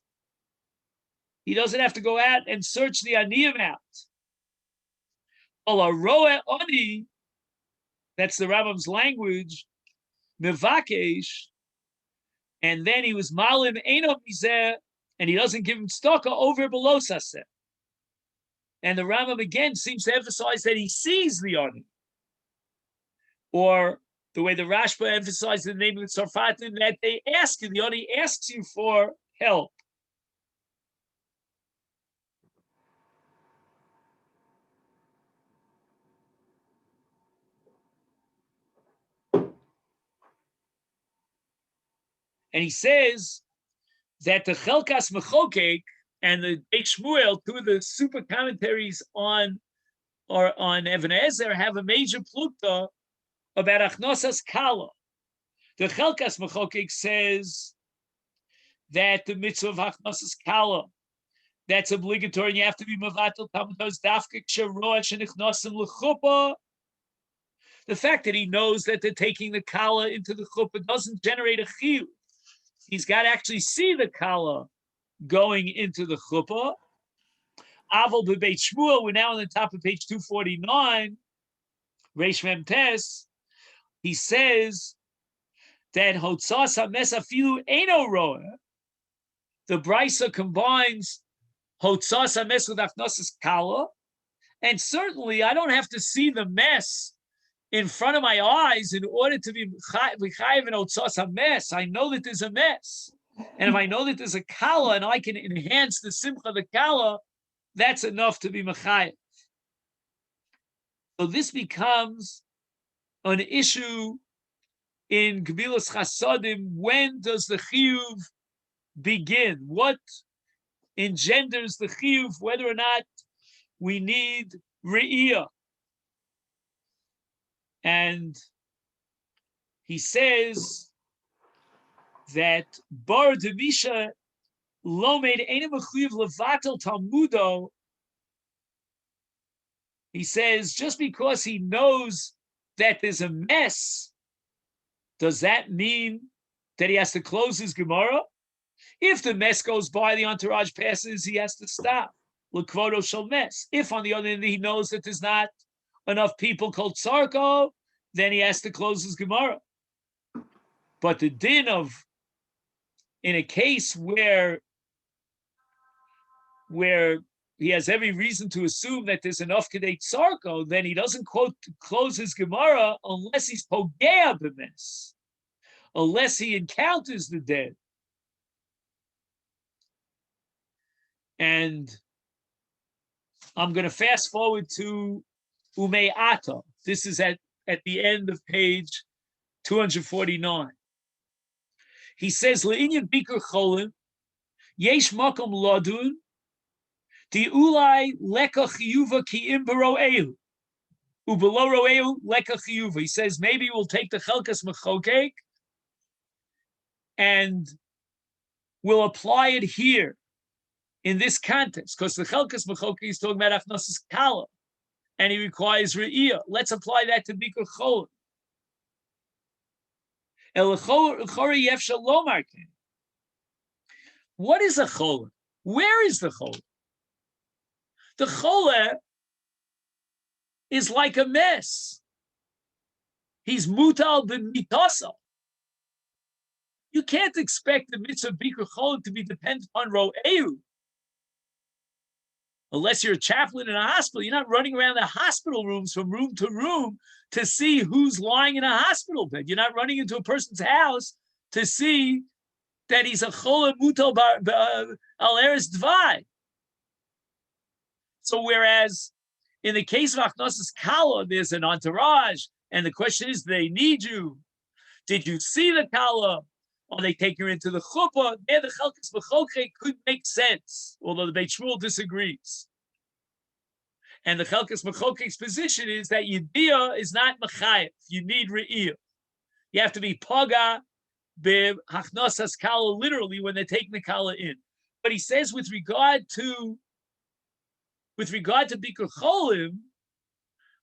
he doesn't have to go out and search the Aniyim out. Ala Roe Oni, that's the Rambam's language, Mevakesh, and then he was Malim Eino Mizeh, and he doesn't give him Staka over below Saseh. And the Rambam again seems to emphasize that he sees the Ani. Or the way the Rashba emphasized the name of the Tzarfatim, that they ask you, the Ani asks you for help. And he says that the Chelkas Mechokek and the Beit Shmuel, 2 of the super commentaries on or on Even Ezer have a major plukta about achnosas kala. The Chelkas Mechokek says that the mitzvah of achnosas kala, that's obligatory, and you have to be mavatel talmudos dafkik sheroach shenichnosim lechuppah. The fact that he knows that they're taking the kala into the chuppah doesn't generate a chiyuv. He's got to actually see the kala going into the chuppah. Aval b'Beit Shmuel, we're now on the top of page 249, Reish Mem Tes, he says that Hotzas HaMes Afilu Eino Roeh, the Brisa combines Hotzas HaMes with Achnosas Kala, and certainly I don't have to see the mess in front of my eyes in order to be Chayiv and Hotzas HaMes. I know that there's a mess. And if I know that there's a Kala and I can enhance the Simcha of the Kala, that's enough to be Mechayiv. So this becomes an issue in Gebilas Chasadim. When does the Chiyuv begin? What engenders the Chiyuv, whether or not we need Re'iyah? And he says that Bar Demisha Lomed Einem Mechuyev Levatel Talmudo. He says just because he knows that there's a mess, does that mean that he has to close his Gemara? If the mess goes by, the entourage passes, he has to stop. L'kvodo shel mess. If on the other hand he knows that there's not enough people called Sarko, then he has to close his Gemara. But the din of, in a case where he has every reason to assume that there's enough Kedei Sarko, then he doesn't close his Gemara unless he's Pogea b'mes, unless he encounters the dead. And I'm going to fast forward to Umei Ata. This is at the end of page 249. He says, Le'inyan Bikur Cholim, Yesh Makom Lodun, Di Ulai Leka Chiyuva Ki Im Bero'ehu, Ubelo Ro'ehu Leka Chiyuva. He says, maybe we'll take the Chelkas Mechokek and we'll apply it here in this context, because the Chelkas Mechokek is talking about Achnosas Kala, and he requires Re'iyah. Let's apply that to Bikur Cholim. What is a cholah? Where is the cholah? The cholah is like a mess. He's mutal b'mitasa. You can't expect the mitzvah bikur cholah to be dependent on ro'ehu. Unless you're a chaplain in a hospital, you're not running around the hospital rooms from room to room to see who's lying in a hospital bed. You're not running into a person's house to see that he's a cholah mutal al eretz dvai. So whereas in the case of Achnosas Kala, there's an entourage, and the question is, do they need you? Did you see the Kala? Or they take you into the chuppah? There, the Chelkas Mechokek could make sense, although the Beit Shmuel disagrees. And the Chelkas Mechokek's position is that Yediyah is not Mechayev. You need Re'iyah. You have to be Paga b'Achnosas Kala, literally, when they're taking the Kala in. But he says with regard to Bikur Cholim,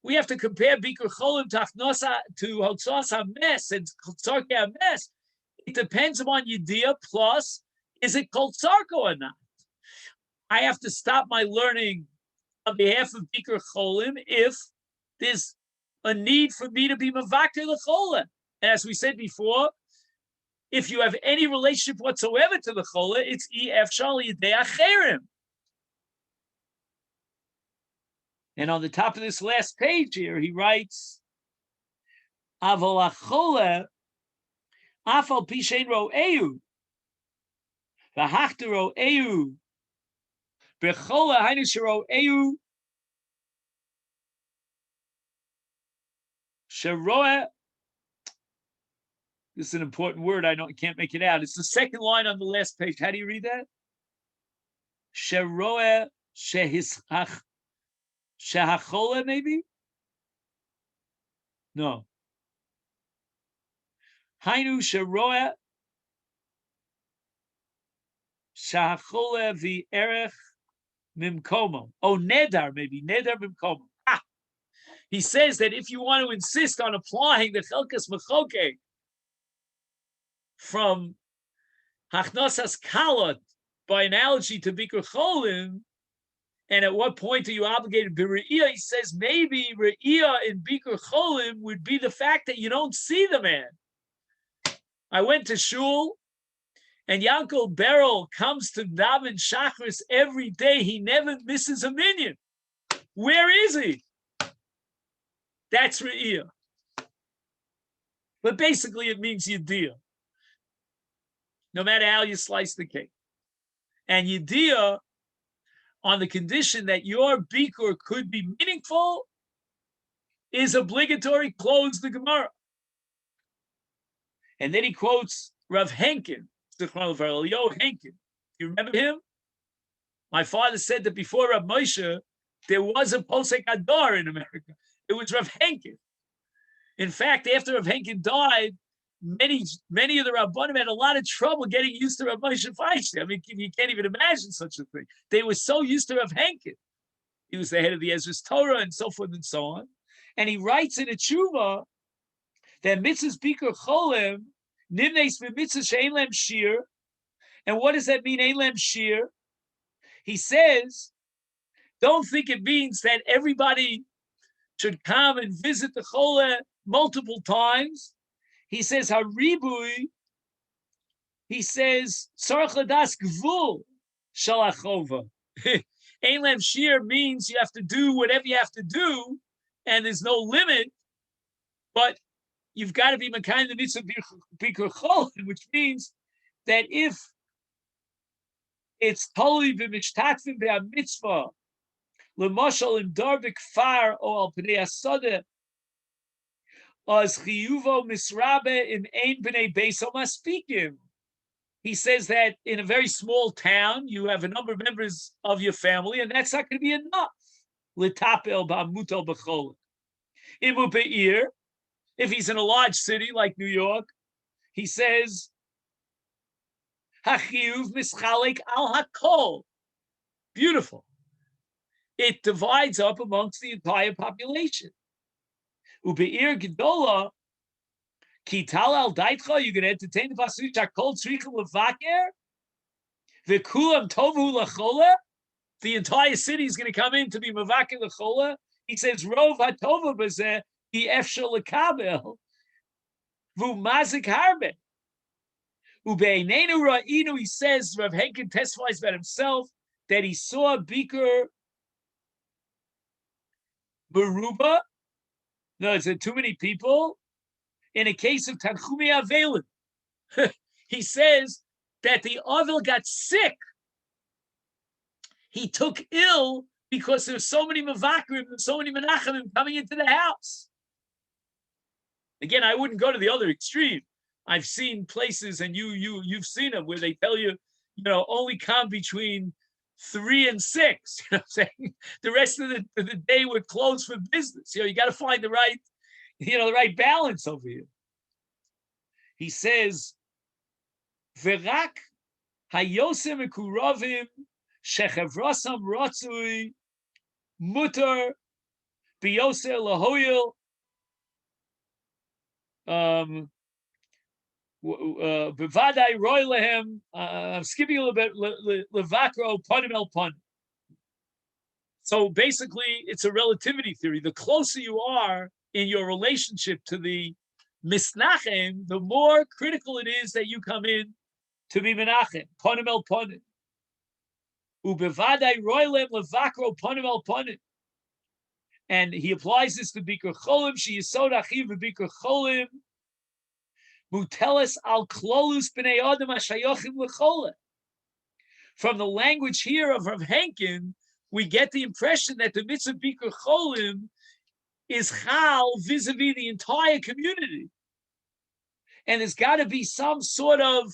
we have to compare Bikur Cholim to Hotzas HaMes and Tzarkei HaMes. It depends upon Yediyah plus, is it called Sarko or not? I have to stop my learning on behalf of Bikur Cholim if there's a need for me to be Mavakir L'Cholim. And as we said before, if you have any relationship whatsoever to the Cholim, it's Ef Shal Yedei Acherim. And on the top of this last page here, he writes, Aval HaCholeh Afal Pishein Ro'ehu V'Hachta Ro'ehu B'Cholah Hainu Shero'ehu Sheroeh. This is an important word. I can't make it out. It's the second line on the last page. How do you read that? Sheroeh Shehischach Shahachole, maybe? No. Hainu sheroa shahachole v'erech mimkomo. Oh, nedar, maybe. Nedar mimkomo. Ah. He says that if you want to insist on applying the chelkas mechoke from hachnosas kalot by analogy to bikur cholim, and at what point are you obligated to Re'iyah? He says maybe Re'iyah in Bikur Cholim would be the fact that you don't see the man. I went to shul, and Yankel Beryl comes to daven Shachris every day. He never misses a minyan. Where is he? That's Re'iyah. But basically it means Yediyah, no matter how you slice the cake. And Yediyah, on the condition that your bikur could be meaningful, is obligatory. Close the Gemara. And then he quotes Rav Henkin, Henkin. You remember him? My father said that before Rav Moshe, there was a Posek Adar in America. It was Rav Henkin. In fact, after Rav Henkin died, many of the Rabbanim had a lot of trouble getting used to Rav Moshe Feinstein. I mean, you can't even imagine such a thing. They were so used to Rav Henkin. He was the head of the Ezra's Torah and so forth and so on. And he writes in a tshuva that mitzvahs bikur cholim nimnes mitzvahs she'ein lem shir. And what does that mean, ein lem shir? He says, don't think it means that everybody should come and visit the chole multiple times. He says, haribui, he says, tzarich ladas gvul shalachova. Ein lem shir means you have to do whatever you have to do, and there's no limit, but you've got to be mekayim the mitzvah bikur cholim, which means that if it's totally b'mishtatfim be'amitzvah, l'mashal im dar b'kfar o al pnei asada, as chiyuvo misrabe im ein b'nei beiso maspikim. He says that in a very small town, you have a number of members of your family, and that's not going to be enough. L'tapel ba'mutal b'cholim. Imu be'ir, if he's in a large city like New York, he says, Hachiyuv mischalek al hakol. Beautiful. It divides up amongst the entire population. Ube'ir gedola, kital al daitcha, you're going to entertain the pasuk, hakol tzrichim levaker, v'kulam tovu lachola, the entire city is going to come in to be mevaker lachola. He says, Rov hatova b'zeh, the efshel lekabel, v'umazik harbe. Ube'einenu ra'inu, he says, Rav Henkin testifies about himself that he saw Bikur Beruba. No, it's too many people. In a case of Tanchumi Avelin, he says that the Avel got sick. He took ill because there's so many Mavakrim and so many Menachemim coming into the house. Again, I wouldn't go to the other extreme. I've seen places, and you've seen them, where they tell you, only come between 3 and 6. You know what I'm saying? The rest of the day we're closed for business. You got to find the right balance over here. He says, V'rak hayosem ekuravim shechevrasam ratzui mutar biyoser lahoyil bevadai roy lehem. I'm skipping a little bit. Levakro panim el panim. So basically, it's a relativity theory. The closer you are in your relationship to the misnachem, the more critical it is that you come in to be menachem. Panim el panim. Ubevadai roy lehem levakro panim el panim. And he applies this to Bikur Cholim. She yisod achiv v'Bikur Cholim. Mutelis al klolus b'nei adam hashayochim l'cholim. From the language here of Rav Henkin, we get the impression that the mitzvah Bikur Cholim is chal vis-a-vis the entire community. And there's got to be some sort of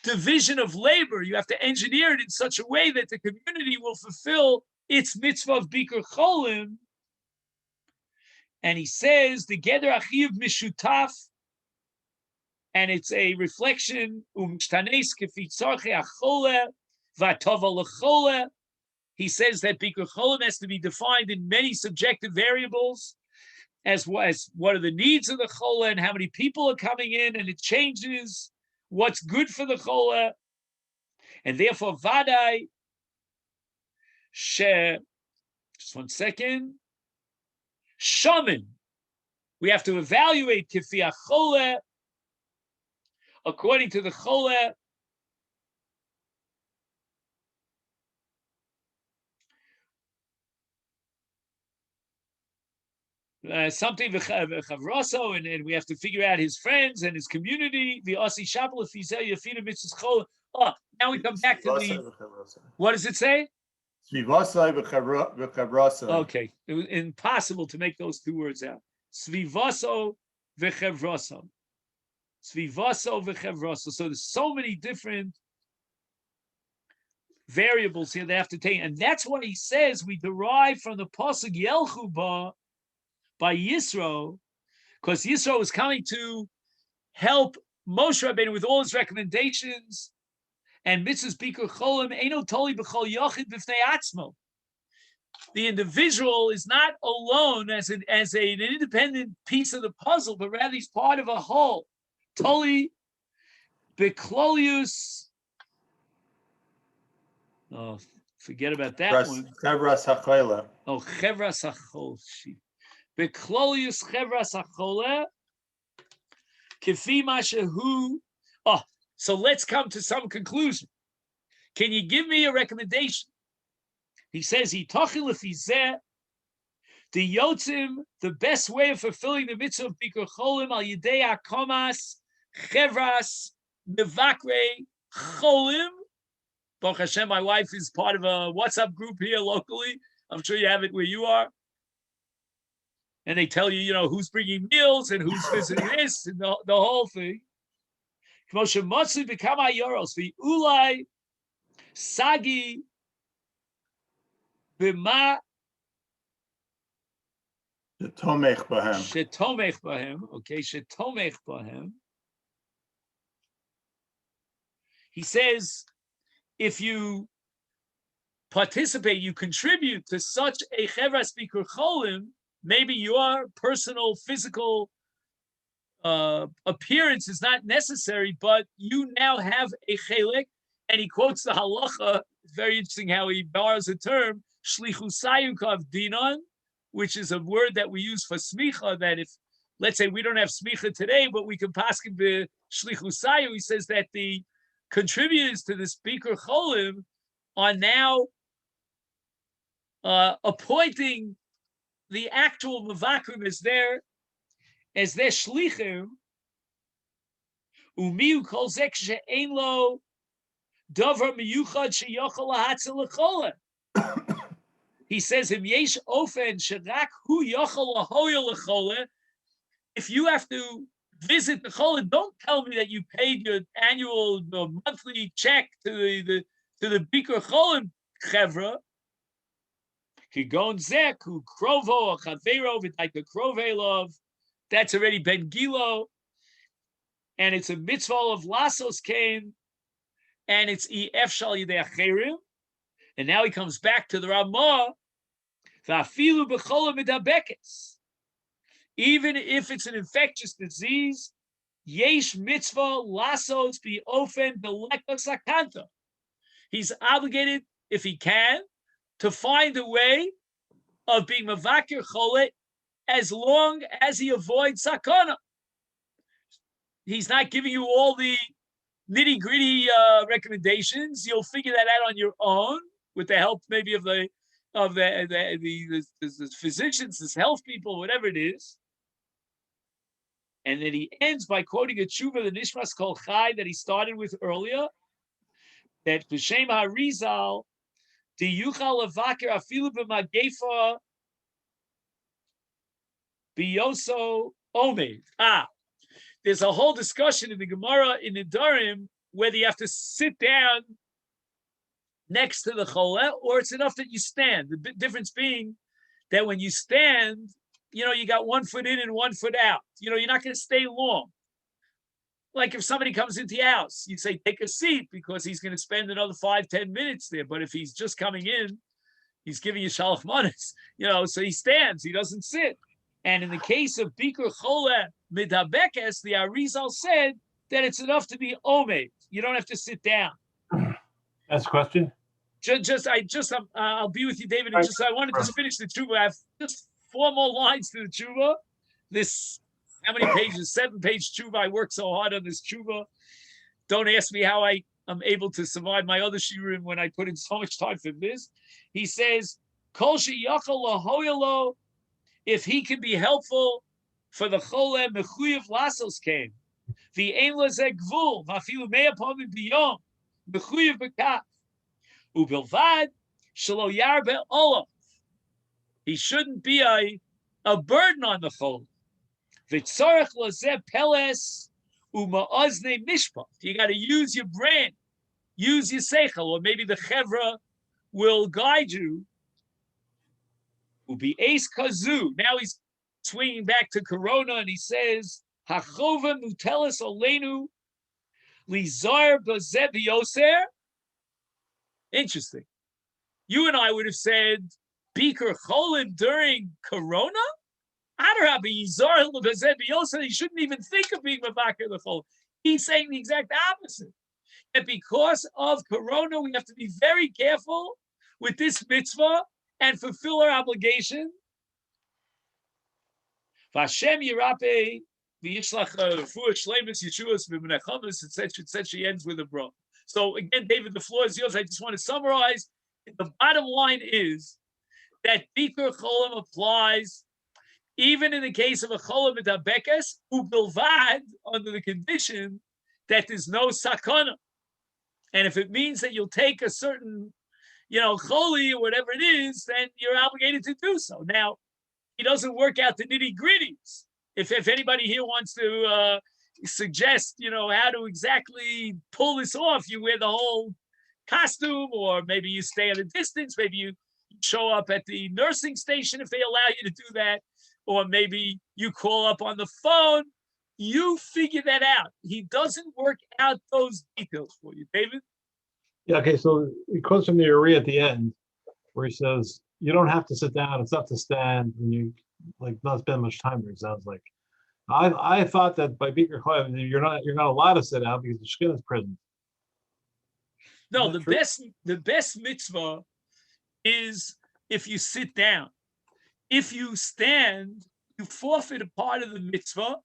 division of labor. You have to engineer it in such a way that the community will fulfill its mitzvah of Bikur Cholim, and he says the Geder Achiv Mishutaf, and it's a reflection umshtanes kefi tzarchei achole v'atova lechole. He says that Bikur Cholim has to be defined in many subjective variables, as what are the needs of the chola and how many people are coming in, and it changes what's good for the chola, and therefore vadai she. Just 1 second. Shaman. We have to evaluate kifi chola according to the chola. Something v'chavraso, and we have to figure out his friends and his community. The Asi Shabbat Fizel Yafina Mitzvahs Chol. Oh, now we come back to the. What does it say? Okay, it was impossible to make those 2 words out. Svivaso v'chavraso. Svivaso v'chavraso. So there's so many different variables here they have to take, and that's what he says we derive from the pasuk Yelchu Ba by Yisro, because Yisro is coming to help Moshe Rabbeinu with all his recommendations, and mitzvahs Bikur Cholim eino toli b'chol yochid b'fnei atzmo. The individual is not alone as an independent piece of the puzzle, but rather he's part of a whole. Toli b'klolius. Oh, forget about that one. Chevras HaChola. Oh, Chevras HaChol. Beklolius Chevras HaChola. Kifi Mashahu. Oh, so let's come to some conclusion. Can you give me a recommendation? He says, the Yotzim, the best way of fulfilling the mitzvah of Bikur Cholim, al Yidei HaKomas, Chevras, Mevakre, Cholim. Baruch Hashem, my wife is part of a WhatsApp group here locally. I'm sure you have it where you are. And they tell you, who's bringing meals and who's visiting this and the whole thing. K'moshe Motzi b'kama yoros v'ulai sagi b'ma shetomech bahem. Shetomech bahem. Okay, shetomech bahem. He says, if you participate, you contribute to such a chevras bikur cholim, maybe your personal physical appearance is not necessary, but you now have a chelik, and he quotes the halacha. It's very interesting how he borrows a term, shlichu sayukav dinon, which is a word that we use for smicha, that if, let's say we don't have smicha today, but we can paskin be shlichu sayu, he says that the contributors to this bikur cholim are now appointing the actual mavakrim as their shlichim. Umiu kol zek she'ein lo davar miyuchad sheyochal lahatzel lechola. He says, "Im yesh ofen sherak hu yochal lahoyel lechola." If you have to visit the chola, don't tell me that you paid your annual monthly check to the bikur cholim chevra. Kigon zek hu krovo or chavero v'taika krovelov. That's already ben gilo, and it's a mitzvah of lasos kain, and it's ef shal yidei acherim. And now he comes back to the Ramah. V'afilu b'chola midabekes. Even if it's an infectious disease, yesh mitzvah lasos bi ofen belekos sakanta. He's obligated, if he can, to find a way of being mavakir cholet as long as he avoids sakana. He's not giving you all the nitty-gritty recommendations. You'll figure that out on your own with the help maybe of the physicians, the health people, whatever it is. And then he ends by quoting a tshuva, the Nishmas Kol Chai, that he started with earlier, that B'Shem HaRizal, the Yuchal Levaker Afilu B'Magefa Biyoso Omed. There's a whole discussion in the Gemara in Nedarim whether you have to sit down next to the chola, or it's enough that you stand. The difference being that when you stand, you got 1 foot in and 1 foot out. You're not going to stay long. Like if somebody comes into your house, you say, take a seat because he's going to spend another 5-10 minutes there. But if he's just coming in, he's giving you shalach manas, so he stands, he doesn't sit. And in the case of Bikur Chola Midabekes, the Arizal said that it's enough to be omed. You don't have to sit down. That's a question. I'll be with you, David. And I wanted to finish the tshuva. I have just 4 more lines to the tshuva. How many pages? 7-page tshuva. I worked so hard on this tshuva. Don't ask me how I am able to survive my other shiurim when I put in so much time for this. He says, Kol sheyachol lahoyalo, if he can be helpful for the chole mechuyev lasos came. The ein lezeh gvul, vafilu mea pamim biyom, mechuyev bekaf. Ubilvad shelo yarbe olav. He shouldn't be a burden on the chole. V'tzorech lezeh peles uma'ozne mishpat. You got to use your brain, use your seichel, or maybe the chevra will guide you. Ubi ace kazu. Now he's swinging back to Corona, and he says, "Hachova mutelis olenu lizar bazeh b'yoser." Interesting. You and I would have said Bikur Cholim during Corona. He shouldn't even think of being Mavakir the Cholim. He's saying the exact opposite. That because of Corona, we have to be very careful with this mitzvah and fulfill our obligation. Vashem Yirape v'yishlach refuah shleimus yeshuas v'menechamas, etc. She ends with a bro. So again, David, the floor is yours. I just want to summarize. The bottom line is that Bikur Cholim applies even in the case of a Cholim Midabekes, ubilvad, under the condition that there's no sakana. And if it means that you'll take a certain, choli or whatever it is, then you're obligated to do so. Now, he doesn't work out the nitty-gritties. If anybody here wants to suggest, how to exactly pull this off, you wear the whole costume, or maybe you stay at a distance, maybe you show up at the nursing station if they allow you to do that, or maybe you call up on the phone. You figure that out. He doesn't work out those details for you, David. Yeah, okay, so it quotes from the Uri at the end, where he says, you don't have to sit down, it's not to stand, and you not spend much time there, it sounds like. I thought that by Bikur Cholim, you're not allowed to sit down because the Shekhinah is present. No, the best mitzvah is if you sit down. If you stand, you forfeit a part of the mitzvah.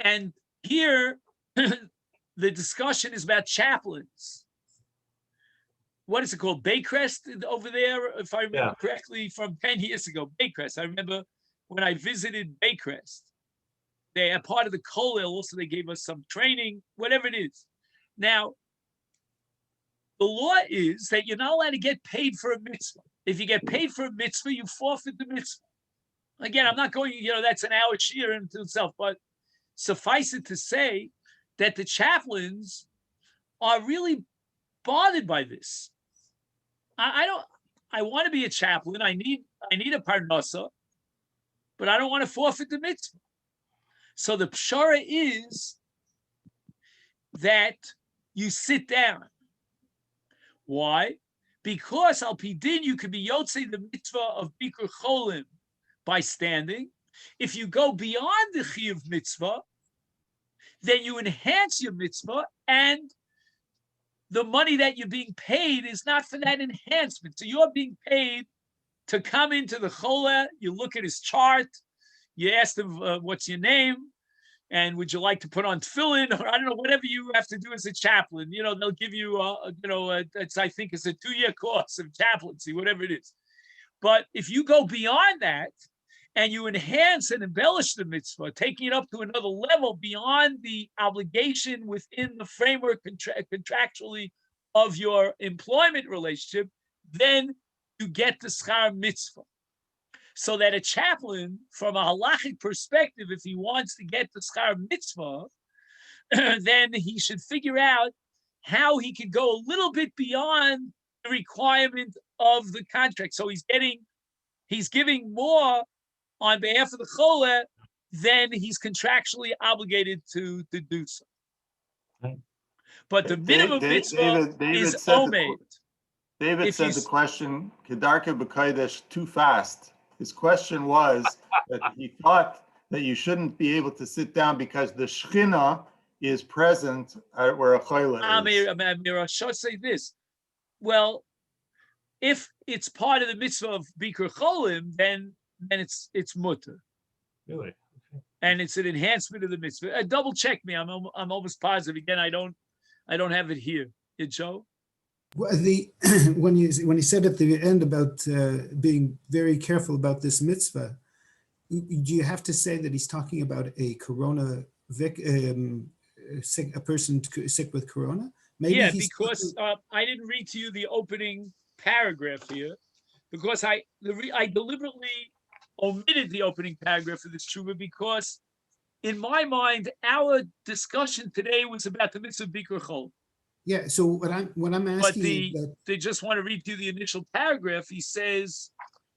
And here, the discussion is about chaplains. What is it called? Baycrest over there, if I remember correctly, from 10 years ago. Baycrest. I remember when I visited Baycrest. They are part of the Kollel. Also, they gave us some training, whatever it is. Now, the law is that you're not allowed to get paid for a mitzvah. If you get paid for a mitzvah, you forfeit the mitzvah. Again, I'm not going, that's an hour sheer into itself, but suffice it to say that the chaplains are really bothered by this. I want to be a chaplain. I need a parnasa, but I don't want to forfeit the mitzvah. So the pshara is that you sit down. Why? Because al pidin you could be yotzei the mitzvah of Bikur Cholim by standing. If you go beyond the chiyuv mitzvah, then you enhance your mitzvah, and the money that you're being paid is not for that enhancement. So you're being paid to come into the chola. You look at his chart. You ask them, what's your name? And would you like to put on tefillin, or I don't know, whatever you have to do as a chaplain. They'll give you, I think it's a 2-year course of chaplaincy, whatever it is. But if you go beyond that and you enhance and embellish the mitzvah, taking it up to another level beyond the obligation within the framework contractually of your employment relationship, then you get the schar mitzvah. So that a chaplain, from a halachic perspective, if he wants to get the schar mitzvah, then he should figure out how he could go a little bit beyond the requirement of the contract. So he's giving more on behalf of the chole than he's contractually obligated to do so. Right. But the minimum mitzvah is omed. David If said you the s- question, Kedarka B'Kodesh, too fast. His question was that he thought that you shouldn't be able to sit down because the Shechina is present where a chayla is. Amir, I should say this. Well, if it's part of the mitzvah of Bikur Cholim, then it's mutter, Really? and it's an enhancement of the mitzvah. Double check me. I'm almost positive. Again, I don't have it here. Joe? Well, when you said at the end about being very careful about this mitzvah, do you have to say that he's talking about a corona a person sick with corona? Maybe Yeah, he's because I didn't read to you the opening paragraph here, because I deliberately omitted the opening paragraph of this tshuva, because in my mind our discussion today was about the mitzvah Bikur Chol. Yeah. So what I'm But asking is that they just want to read you the initial paragraph. He says,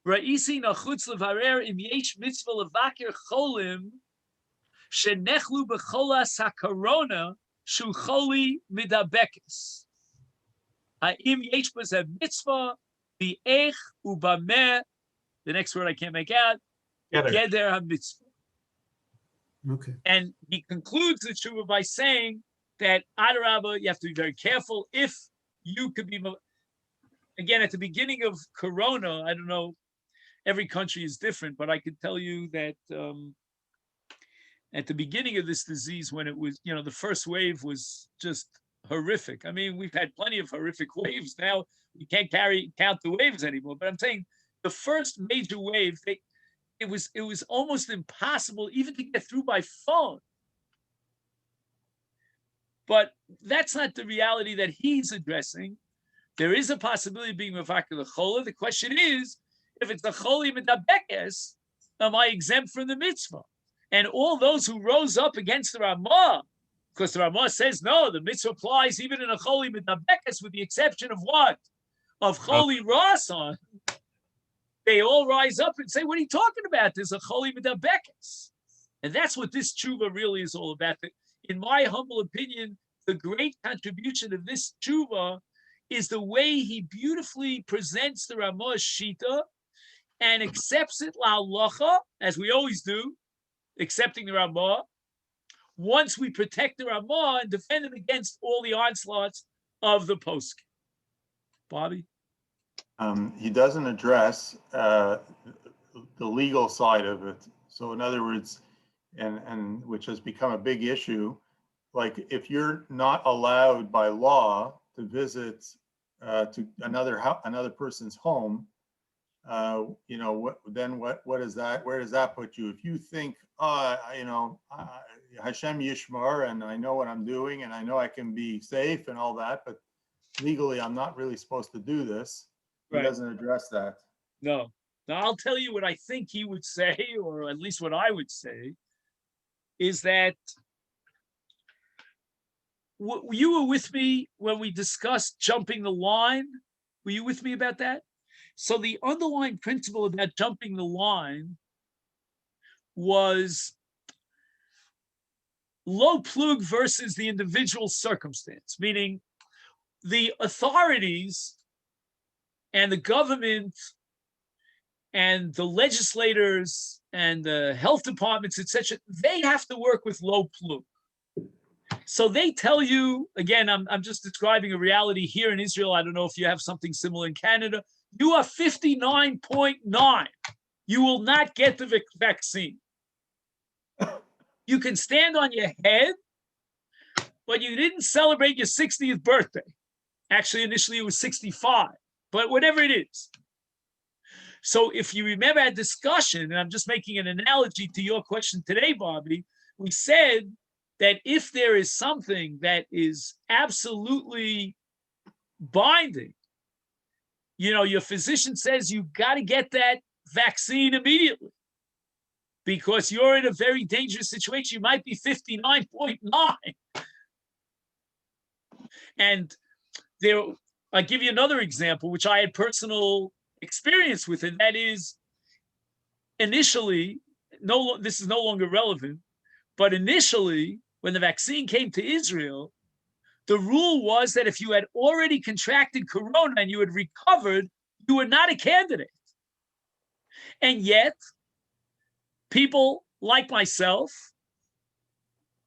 "Ra'isi nachutz levarer im yesh mitzvah levaker cholim shenechlu b'cholas hakorona shu choli midabekes. Ha'im yesh b'zeh mitzvah bi'ech ubameh." The next word I can't make out. Geder ha-mitzvah. okay. And he concludes the tshuva by saying that Adarabba, you have to be very careful. If you could be, again, at the beginning of Corona, I don't know, every country is different, but I can tell you that at the beginning of this disease, when it was, the first wave was just horrific. I mean, we've had plenty of horrific waves. Now we can't count the waves anymore. But I'm saying the first major wave, it was almost impossible even to get through by phone. But that's not the reality that he's addressing. There is a possibility of being mevaker the chola. The question is, if it's the choli medabekes, am I exempt from the mitzvah? And all those who rose up against the Ramah, because the Ramah says no, the mitzvah applies even in a choli medabekes, with the exception of what? Of choli rasan. They all rise up and say, "What are you talking about? There's a choli medabekes," and that's what this tshuva really is all about. In my humble opinion, the great contribution of this tshuva is the way he beautifully presents the Ramah's shita and accepts it la'alacha, as we always do, accepting the Ramah. Once we protect the Ramah and defend him against all the onslaughts of the poskim. Bobby? He doesn't address the legal side of it. So in other words, and which has become a big issue, like if you're not allowed by law to visit to another person's home, what is that? Where does that put you? If you think, Hashem Yishmar, and I know what I'm doing, and I know I can be safe and all that, but legally I'm not really supposed to do this. He doesn't address that. No. Now I'll tell you what I think he would say, or at least what I would say, is that you were with me when we discussed jumping the line. Were you with me about that? So the underlying principle about jumping the line was low plug versus the individual circumstance, meaning the authorities and the government and the legislators and the health departments, etc., they have to work with low plug. So they tell you, again, I'm just describing a reality here in Israel. I don't know if you have something similar in Canada. You are 59.9. You will not get the vaccine. You can stand on your head, but you didn't celebrate your 60th birthday. Actually, initially it was 65, but whatever it is. So if you remember our discussion, and I'm just making an analogy to your question today, Bobby, we said that if there is something that is absolutely binding, your physician says you got to get that vaccine immediately because you're in a very dangerous situation. You might be 59.9. And I'll give you another example, which I had personal experience with, and that is initially, this is no longer relevant, but initially, when the vaccine came to Israel, the rule was that if you had already contracted corona and you had recovered, you were not a candidate. And yet, people like myself,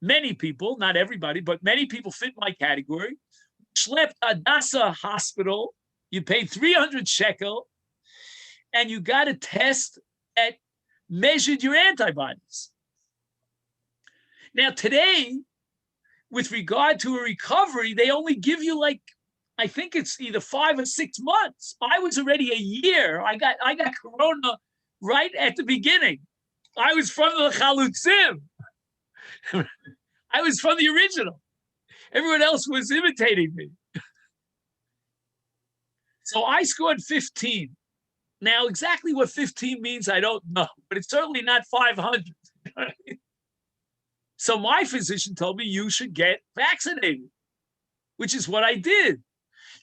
many people, not everybody, but many people fit my category, schlepped Hadassah Hospital, you paid 300 shekel, and you got a test that measured your antibodies. Now, today, with regard to a recovery, they only give you like, I think it's either 5 or 6 months. I was already a year. I got corona right at the beginning. I was from the Chalutzim. I was from the original. Everyone else was imitating me. So I scored 15. Now, exactly what 15 means, I don't know, but it's certainly not 500. So my physician told me you should get vaccinated, which is what I did.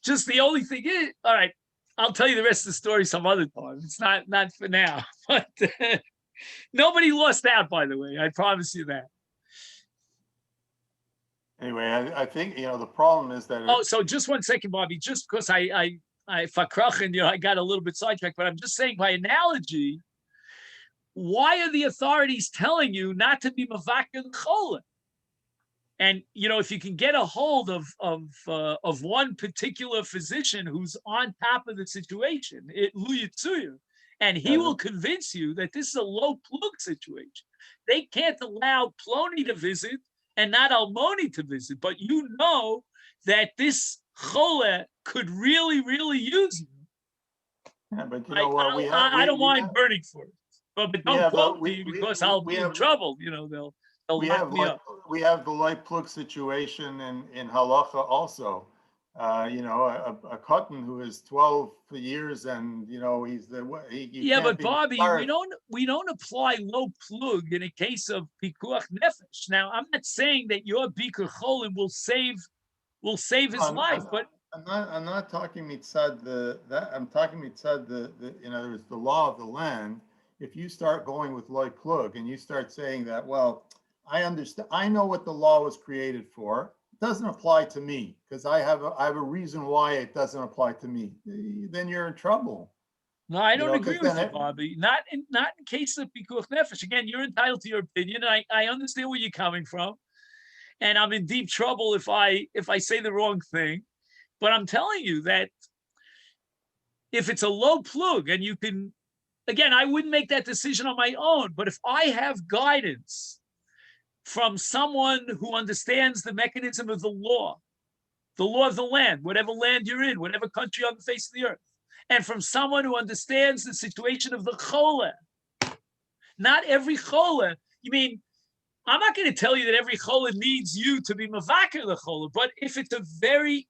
Just the only thing is, all right, I'll tell you the rest of the story some other time. It's not for now, but nobody lost out, by the way. I promise you that. Anyway, I think, the problem is that. Oh, so just 1 second, Bobby, just because I fakrachen, I got a little bit sidetracked, but I'm just saying by analogy, why are the authorities telling you not to be mavaker the chola? And if you can get a hold of one particular physician who's on top of the situation, and he will convince you that this is a low plug situation. They can't allow Plony to visit and not Almoni to visit, but that this chola could really, really use you. Yeah, but I don't mind burning for it. But don't quote me because I'll be in trouble. They'll lock me up. We have the light plug situation in halacha also. A cotton who is 12 years and he's yeah, but Bobby, we don't apply low plug in a case of pikuach nefesh. Now, I'm not saying that your bikur cholim will save his life, but I'm not talking mitzad I'm talking mitzad there's the law of the land. If you start going with light plug and you start saying that, well, I understand, I know what the law was created for. It doesn't apply to me because I have a reason why it doesn't apply to me. Then you're in trouble. No, I don't agree with you, Bobby. Not in case of pikuach nefesh. Again, you're entitled to your opinion. I understand where you're coming from, and I'm in deep trouble if I say the wrong thing. But I'm telling you that if it's a low plug and you can. Again, I wouldn't make that decision on my own, but if I have guidance from someone who understands the mechanism of the law of the land, whatever land you're in, whatever country on the face of the earth, and from someone who understands the situation of the chola, not every chola, I'm not going to tell you that every chola needs you to be mavaker the chola, but if it's a very,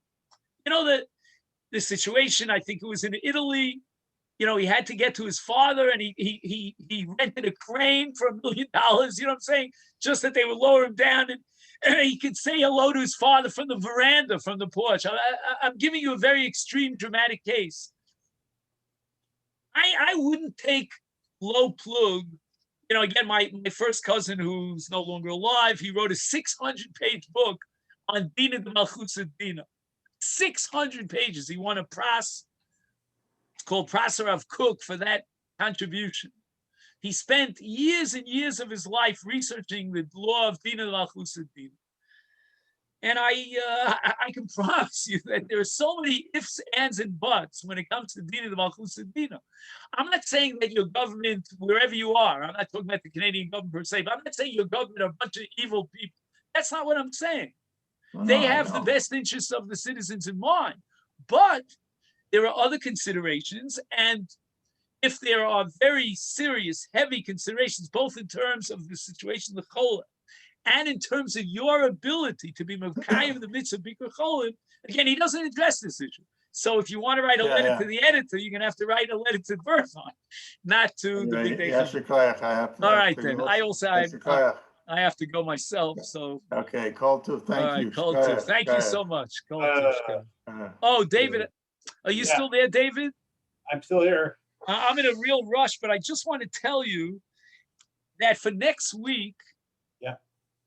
the situation, I think it was in Italy, he had to get to his father and he rented a crane for $1 million, you know what I'm saying? Just that they would lower him down and he could say hello to his father from the veranda, from the porch. I'm giving you a very extreme dramatic case. I wouldn't take low plug. Again, my first cousin who's no longer alive, he wrote a 600-page book on Dina de Malchus Dina. 600 pages. He won a pras. It's called Praser of Cook for that contribution. He spent years and years of his life researching the law of Dina Malchus Dina. And I can promise you that there are so many ifs, ands, and buts when it comes to Dina Malchus Dina. I'm not saying that your government, wherever you are, I'm not talking about the Canadian government per se, but I'm not saying your government are a bunch of evil people. That's not what I'm saying. They have the best interests of the citizens in mind. But there are other considerations, and if there are very serious, heavy considerations, both in terms of the situation of the chola and in terms of your ability to be Mekayim the mitzvah Bikur Cholim, again, he doesn't address this issue. So if you want to write a letter to the editor, you're going to have to write a letter to Berthon, not to the big day. All right, then. I also I have to go myself. So okay, call to thank you. Thank you so much. Oh, David. Are you Yeah. still there, David? I'm still here. I'm in a real rush, but I just want to tell you that for next week, Yeah.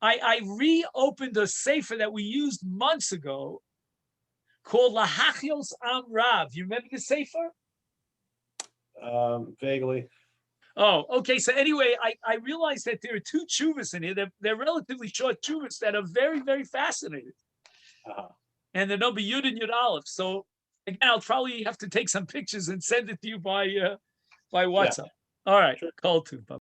I reopened a sefer that we used months ago called Lahachios Am Rav. You remember the sefer? Vaguely. Oh, okay. So anyway, I realized that there are two chuvas in here. They're relatively short chuvas that are very, very fascinating. Uh-huh. And the number Yud and Yud Aleph. So again, I'll probably have to take some pictures and send it to you by WhatsApp. All right. Sure. Call to. Bye.